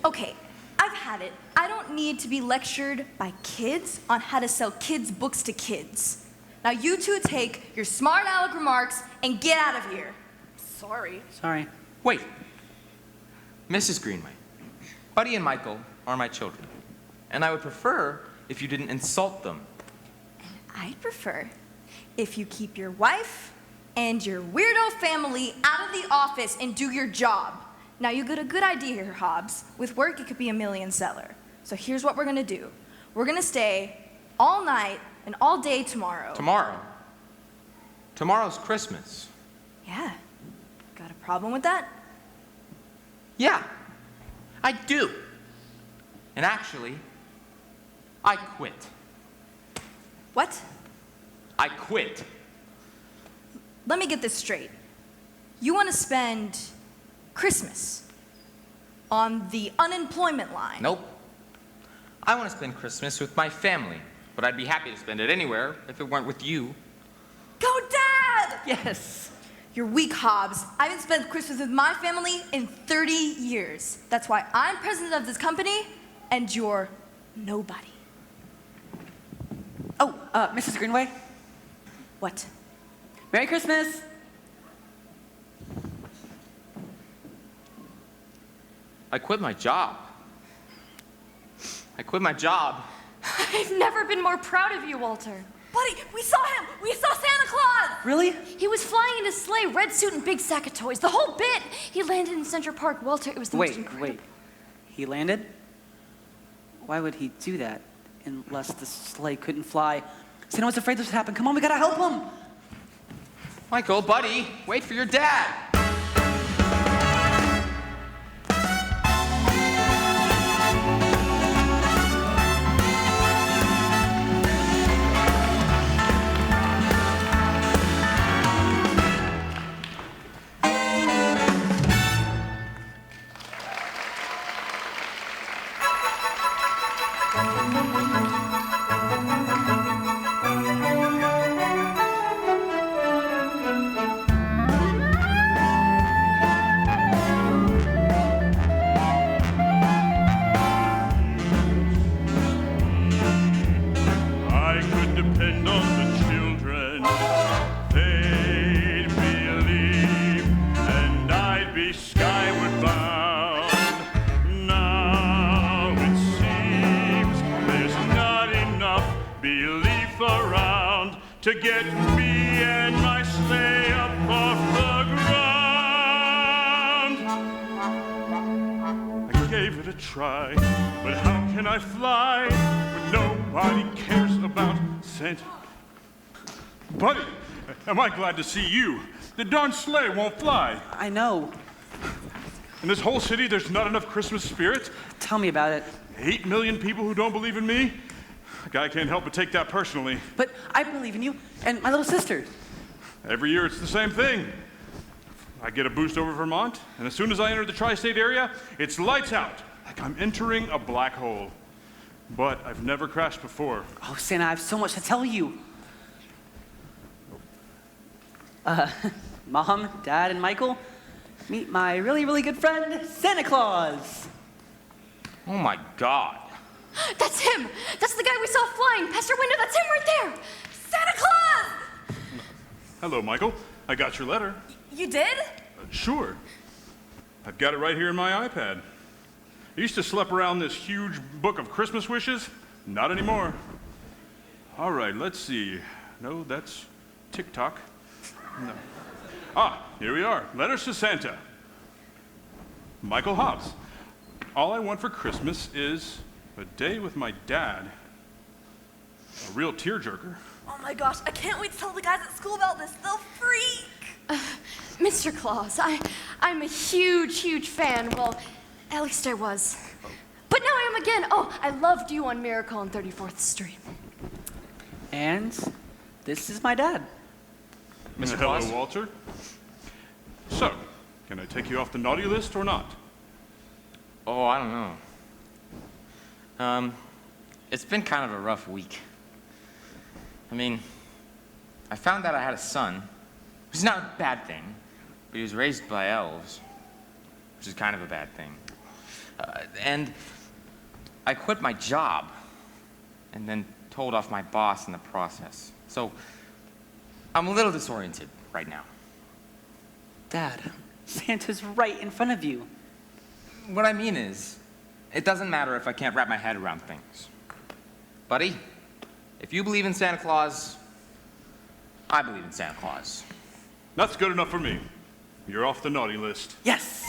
N: Okay, I've had it. I don't need to be lectured by kids on how to sell kids' books to kids. Now you two take your smart aleck remarks and get out of here.
J: Sorry.
T: Sorry.
H: Wait. Mrs. Greenway, Buddy and Michael are my children, and I would prefer if you didn't insult them.
N: I'd prefer if you keep your wife and your weirdo family out of the office and do your job. Now you got a good idea here, Hobbs. With work, it could be a million seller. So here's what we're gonna do. We're gonna stay all night and all day tomorrow.
H: Tomorrow? Tomorrow's Christmas.
N: Yeah. Got a problem with that?
H: Yeah, I do. And actually, I quit.
N: What?
H: I quit.
N: Let me get this straight. You want to spend Christmas on the unemployment line?
H: Nope. I want to spend Christmas with my family, but I'd be happy to spend it anywhere if it weren't with you.
N: Go, Dad!
T: Yes.
N: You're weak, Hobbs. I haven't spent Christmas with my family in 30 years. That's why I'm president of this company, and you're nobody.
T: Oh, Mrs. Greenway?
N: What?
T: Merry Christmas!
H: I quit my job. I quit my job.
I: I've never been more proud of you, Walter.
J: Buddy, we saw him! We saw Santa Claus!
T: Really?
I: He was flying in a sleigh, red suit and big sack of toys, the whole bit. He landed in Central Park, Walter. It was the most incredible.
T: Wait. He landed? Why would he do that? Unless the sleigh couldn't fly. Santa was afraid this would happen. Come on, we gotta help him.
H: Michael, buddy, wait for your dad.
A: To get me and my sleigh up off the ground. I gave it a try, but how can I fly when nobody cares about Santa? Buddy, am I glad to see you. The darn sleigh won't fly.
T: I know.
A: In this whole city, there's not enough Christmas spirit.
T: Tell me about it.
A: 8 million people who don't believe in me? A guy can't help but take that personally.
T: But I believe in you and my little sister.
A: Every year it's the same thing. I get a boost over Vermont, and as soon as I enter the tri-state area, it's lights out, like I'm entering a black hole. But I've never crashed before.
T: Oh, Santa, I have so much to tell you. Mom, Dad, and Michael, meet my really, really good friend, Santa Claus.
H: Oh my God.
I: That's him! That's the guy we saw flying past our window. That's him right there!
J: Santa Claus!
A: Hello, Michael. I got your letter.
J: You did?
A: Sure. I've got it right here in my iPad. I used to schlep around this huge book of Christmas wishes. Not anymore. All right, let's see. No, that's TikTok. No. Ah, here we are. Letters to Santa. Michael Hobbs. All I want for Christmas is a day with my dad. A real tearjerker.
J: Oh my gosh, I can't wait to tell the guys at school about this. They'll freak!
I: Mr. Claus, I'm a huge, huge fan. Well, at least I was. But now I am again. Oh, I loved you on Miracle on 34th Street.
T: And this is my dad.
A: Mr. Hello, Walter. So, can I take you off the naughty list or not?
H: Oh, I don't know. It's been kind of a rough week. I mean, I found out I had a son, which is not a bad thing, but he was raised by elves, which is kind of a bad thing. And I quit my job, and then told off my boss in the process. So, I'm a little disoriented right now.
T: Dad, Santa's right in front of you.
H: What I mean is, it doesn't matter if I can't wrap my head around things. Buddy, if you believe in Santa Claus, I believe in Santa Claus.
A: That's good enough for me. You're off the naughty list.
T: Yes!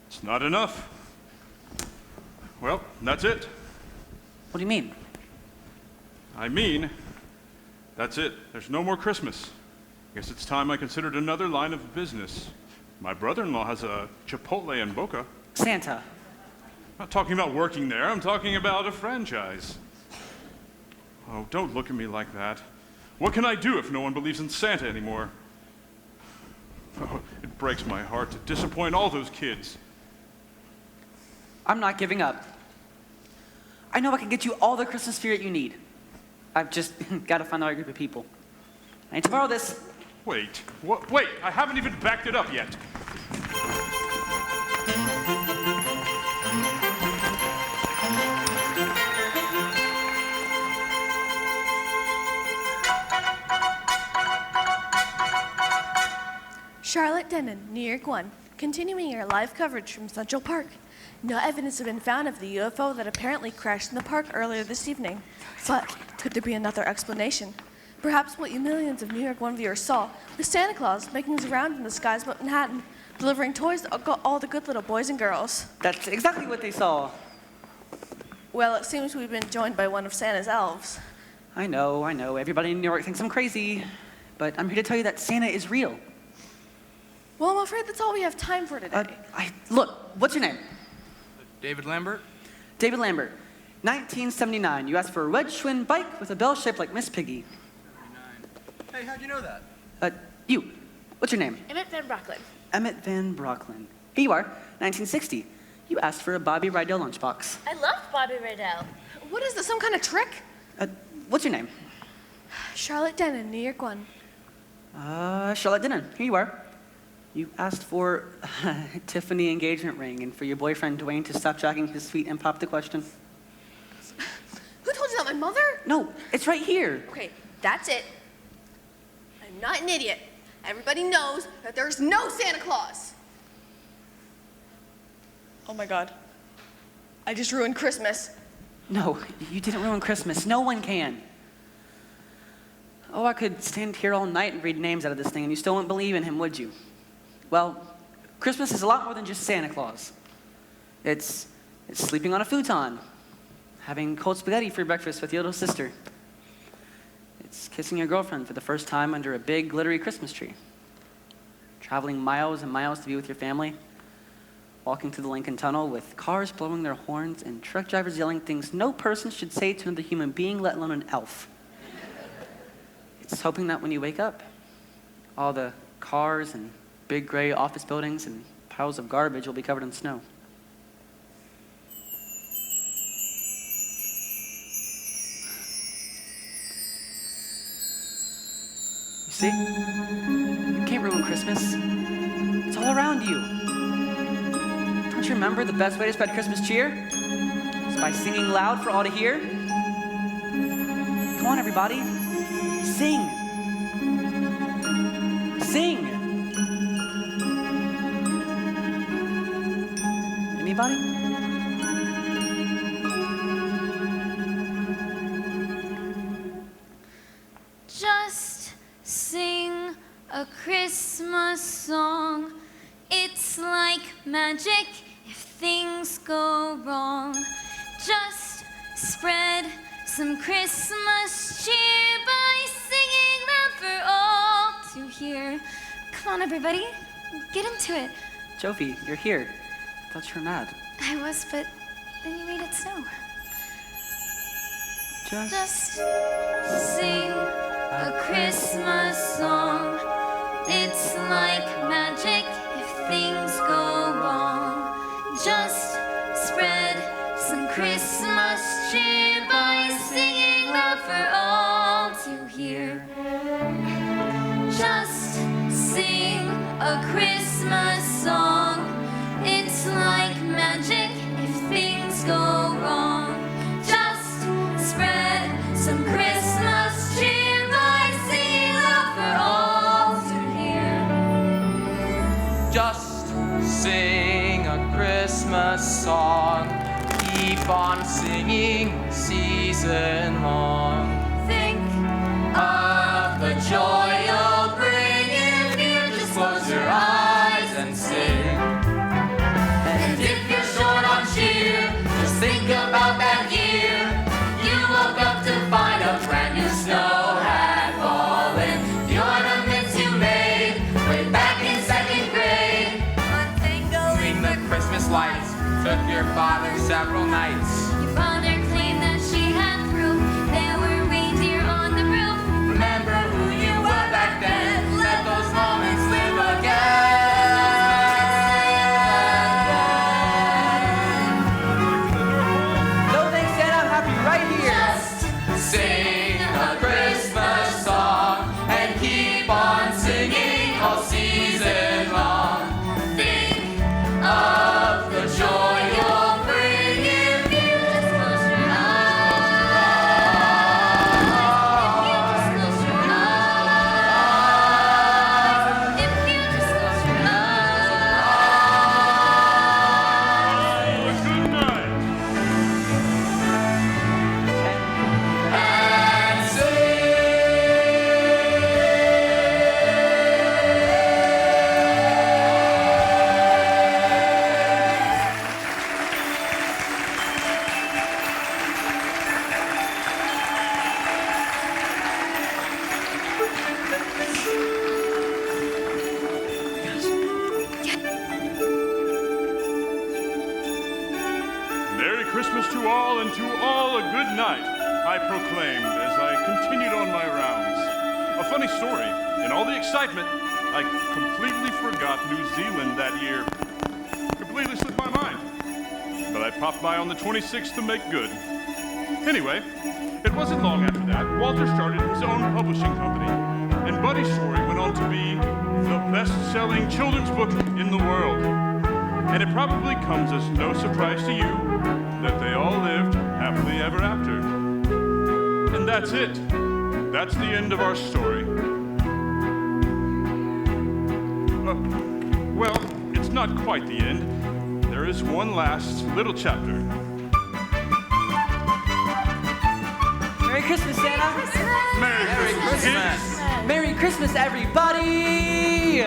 A: It's not enough. Well, that's it.
T: What do you mean?
A: I mean, that's it. There's no more Christmas. Guess it's time I considered another line of business. My brother-in-law has a Chipotle in Boca.
T: Santa.
A: I'm not talking about working there. I'm talking about a franchise. Oh, don't look at me like that. What can I do if no one believes in Santa anymore? Oh, it breaks my heart to disappoint all those kids.
T: I'm not giving up. I know I can get you all the Christmas spirit you need. I've just got to find the right group of people. I need to borrow this.
A: Wait, what? Wait, I haven't even backed it up yet.
L: Charlotte Denon, New York 1, continuing your live coverage from Central Park. No evidence has been found of the UFO that apparently crashed in the park earlier this evening. But could there be another explanation? Perhaps what you millions of New York 1 viewers saw was Santa Claus making his round in the skies above Manhattan, delivering toys to all the good little boys and girls.
T: That's exactly what they saw.
L: Well, it seems we've been joined by one of Santa's elves.
T: I know. Everybody in New York thinks I'm crazy. But I'm here to tell you that Santa is real.
L: Well, I'm afraid that's all we have time for today.
T: Look, what's your name?
U: David Lambert.
T: David Lambert. 1979. You asked for a red Schwinn bike with a bell shaped like Miss Piggy.
U: Hey, how'd you know that?
T: You. What's your name?
L: Emmett Van Brocklin.
T: Emmett Van Brocklin. Here you are. 1960. You asked for a Bobby Rydell lunchbox.
L: I loved Bobby Rydell. What is this, some kind of trick?
T: What's your name?
L: Charlotte Denon, New York 1.
T: Charlotte Denon. Here you are. You asked for a Tiffany engagement ring and for your boyfriend Dwayne to stop jacking his feet and pop the question.
L: Who told you that, my mother?
T: No, it's right here.
L: Okay, that's it. I'm not an idiot. Everybody knows that there's no Santa Claus. Oh my God. I just ruined Christmas.
T: No, you didn't ruin Christmas. No one can. Oh, I could stand here all night and read names out of this thing and you still wouldn't believe in him, would you? Well, Christmas is a lot more than just Santa Claus. It's sleeping on a futon, having cold spaghetti for breakfast with your little sister. It's kissing your girlfriend for the first time under a big glittery Christmas tree. Traveling miles and miles to be with your family. Walking through the Lincoln Tunnel with cars blowing their horns and truck drivers yelling things no person should say to another human being, let alone an elf. It's hoping that when you wake up, all the cars and big gray office buildings and piles of garbage will be covered in snow. You see? You can't ruin Christmas. It's all around you. Don't you remember the best way to spread Christmas cheer? It's by singing loud for all to hear. on, everybody. Sing. Sing. Anybody?
O: Just sing a Christmas song. It's like magic if things go wrong. Just spread some Christmas cheer by singing loud for all to hear. Come on, everybody, get into it.
T: Jovi, you're here. I thought you were mad.
O: I was, but then you made it snow.
T: Just
O: sing a Christmas song. It's like magic if things go wrong. Just spread some Christmas cheer by singing loud for all to hear. Just sing a Christmas song. It's like magic if things go wrong. Just spread some Christmas cheer by singing loud for all to hear.
M: Just sing a Christmas song. Keep on singing season long.
C: Think of the joy you'll bring if you just close your eyes and sing. And if you're short on cheer, just think about that year you woke up to find a brand new snow had fallen. The ornaments you made way back in second grade.
M: Untangling the Christmas lights took your father several nights.
O: Your father claimed that she had proof there were reindeer on the roof.
C: Remember who you were back then. Let those moments live again.
T: No thanks, Santa. I'm happy right here.
C: Just sing a Christmas song and keep on singing all season long. Think of the joy you'll bring if you just close your eyes. If you just close your eyes. If you just close your eyes.
A: Good night.
C: And
A: Merry Christmas to all, and to all a good night, I proclaimed as I continued on my rounds. A funny story, in all the excitement, I completely forgot New Zealand that year. Completely slipped my mind. But I popped by on the 26th to make good. Anyway, it wasn't long after that, Walter started his own publishing company, and Buddy's story went on to be the best-selling children's book in the world. And it probably comes as no surprise to you that they all lived happily ever after. And that's it. That's the end of our story. Well, it's not quite the end. There is one last little chapter.
T: Merry Christmas, Santa.
A: Merry Christmas.
T: Merry Christmas, everybody.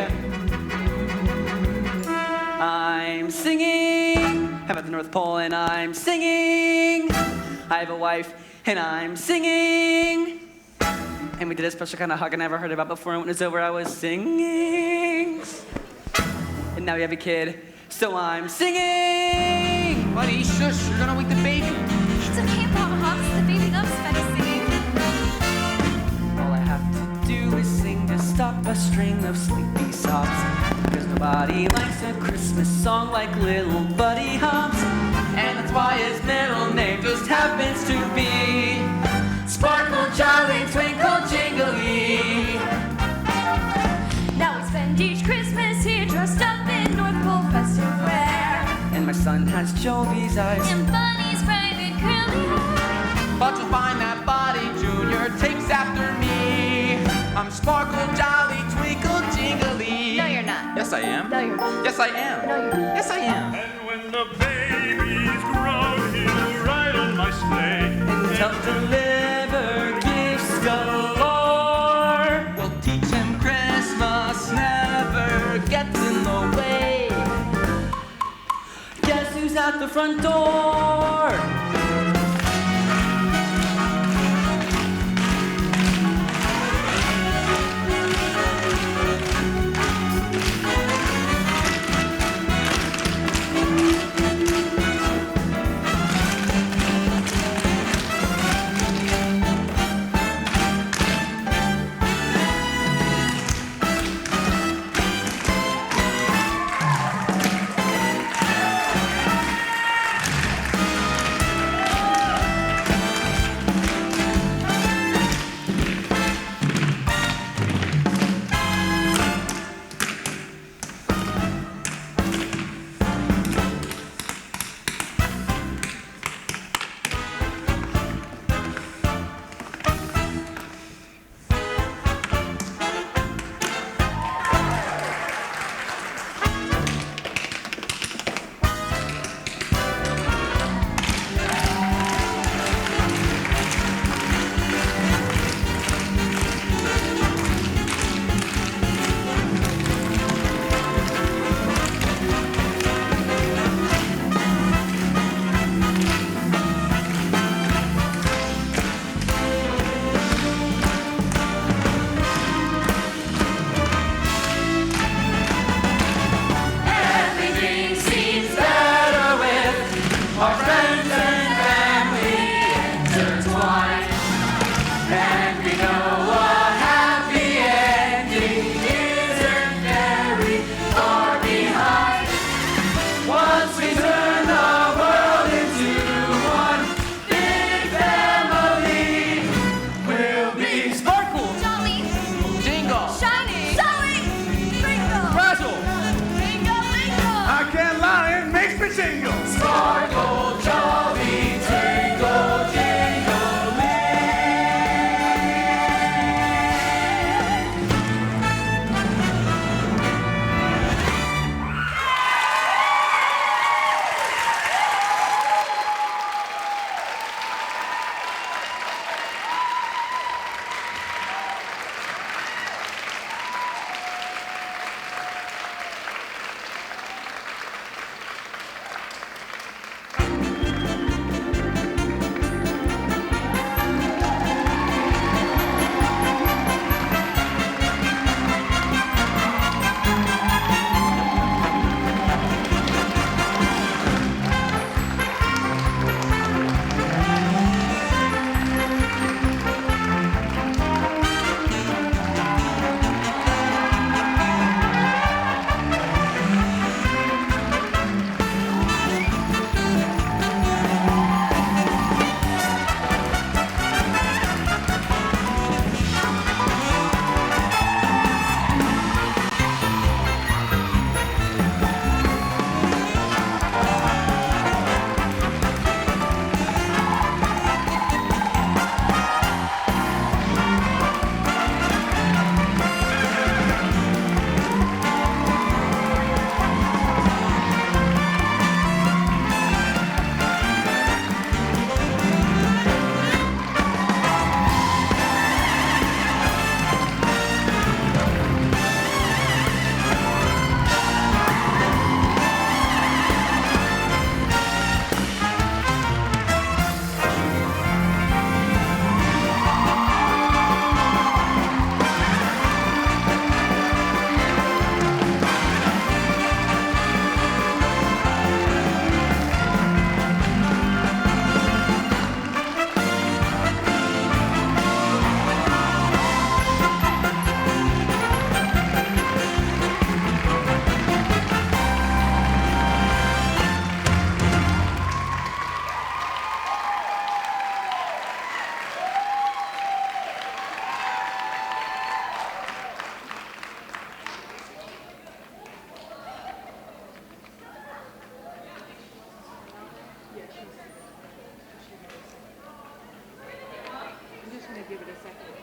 T: I'm singing. I'm at the North Pole and I'm singing. I have a wife and I'm singing. And we did a special kind of hug I never heard about before, and when it was over, I was singing. And now we have a kid, so I'm singing.
M: Buddy, shush, you're gonna wake the baby.
O: It's okay, Mama Hops. The baby loves Betty singing.
T: All I have to do is sing to stop a string of sleepy sobs. Because nobody likes a Christmas song like little Buddy Hops. And that's why his middle name just happens to be
C: Sparkle, jolly, twinkle, jingly.
B: Now we spend each Christmas here dressed up in North Pole festive wear.
T: And my son has Jovi's eyes.
O: And Bunny's private curly hair.
M: But to find that body, Junior Walter takes after me. I'm Sparkle, Jolly, Twinkle, Jingly.
J: No, you're not.
M: Yes, I am.
J: No, you're not.
M: Yes, I am.
J: No, you're not.
M: Yes, I am.
A: And when the baby's grown, he'll ride on my sleigh.
T: And help deliver gifts galore.
M: We'll teach him Christmas never gets in the way.
T: Guess who's at the front door?
C: Everything seems better with our friends and family intertwined. And we know a happy ending isn't very far behind. Once we turn the world into one big family, we'll be
M: Sparkle,
I: Jolly,
M: Jingle,
I: shiny, jolly, twinkle,
M: Frazzle.
I: twinkle, twinkle.
K: I can't lie, it makes me jingle.
C: sparkle, jolly, twinkle, jingling.
E: give it a second.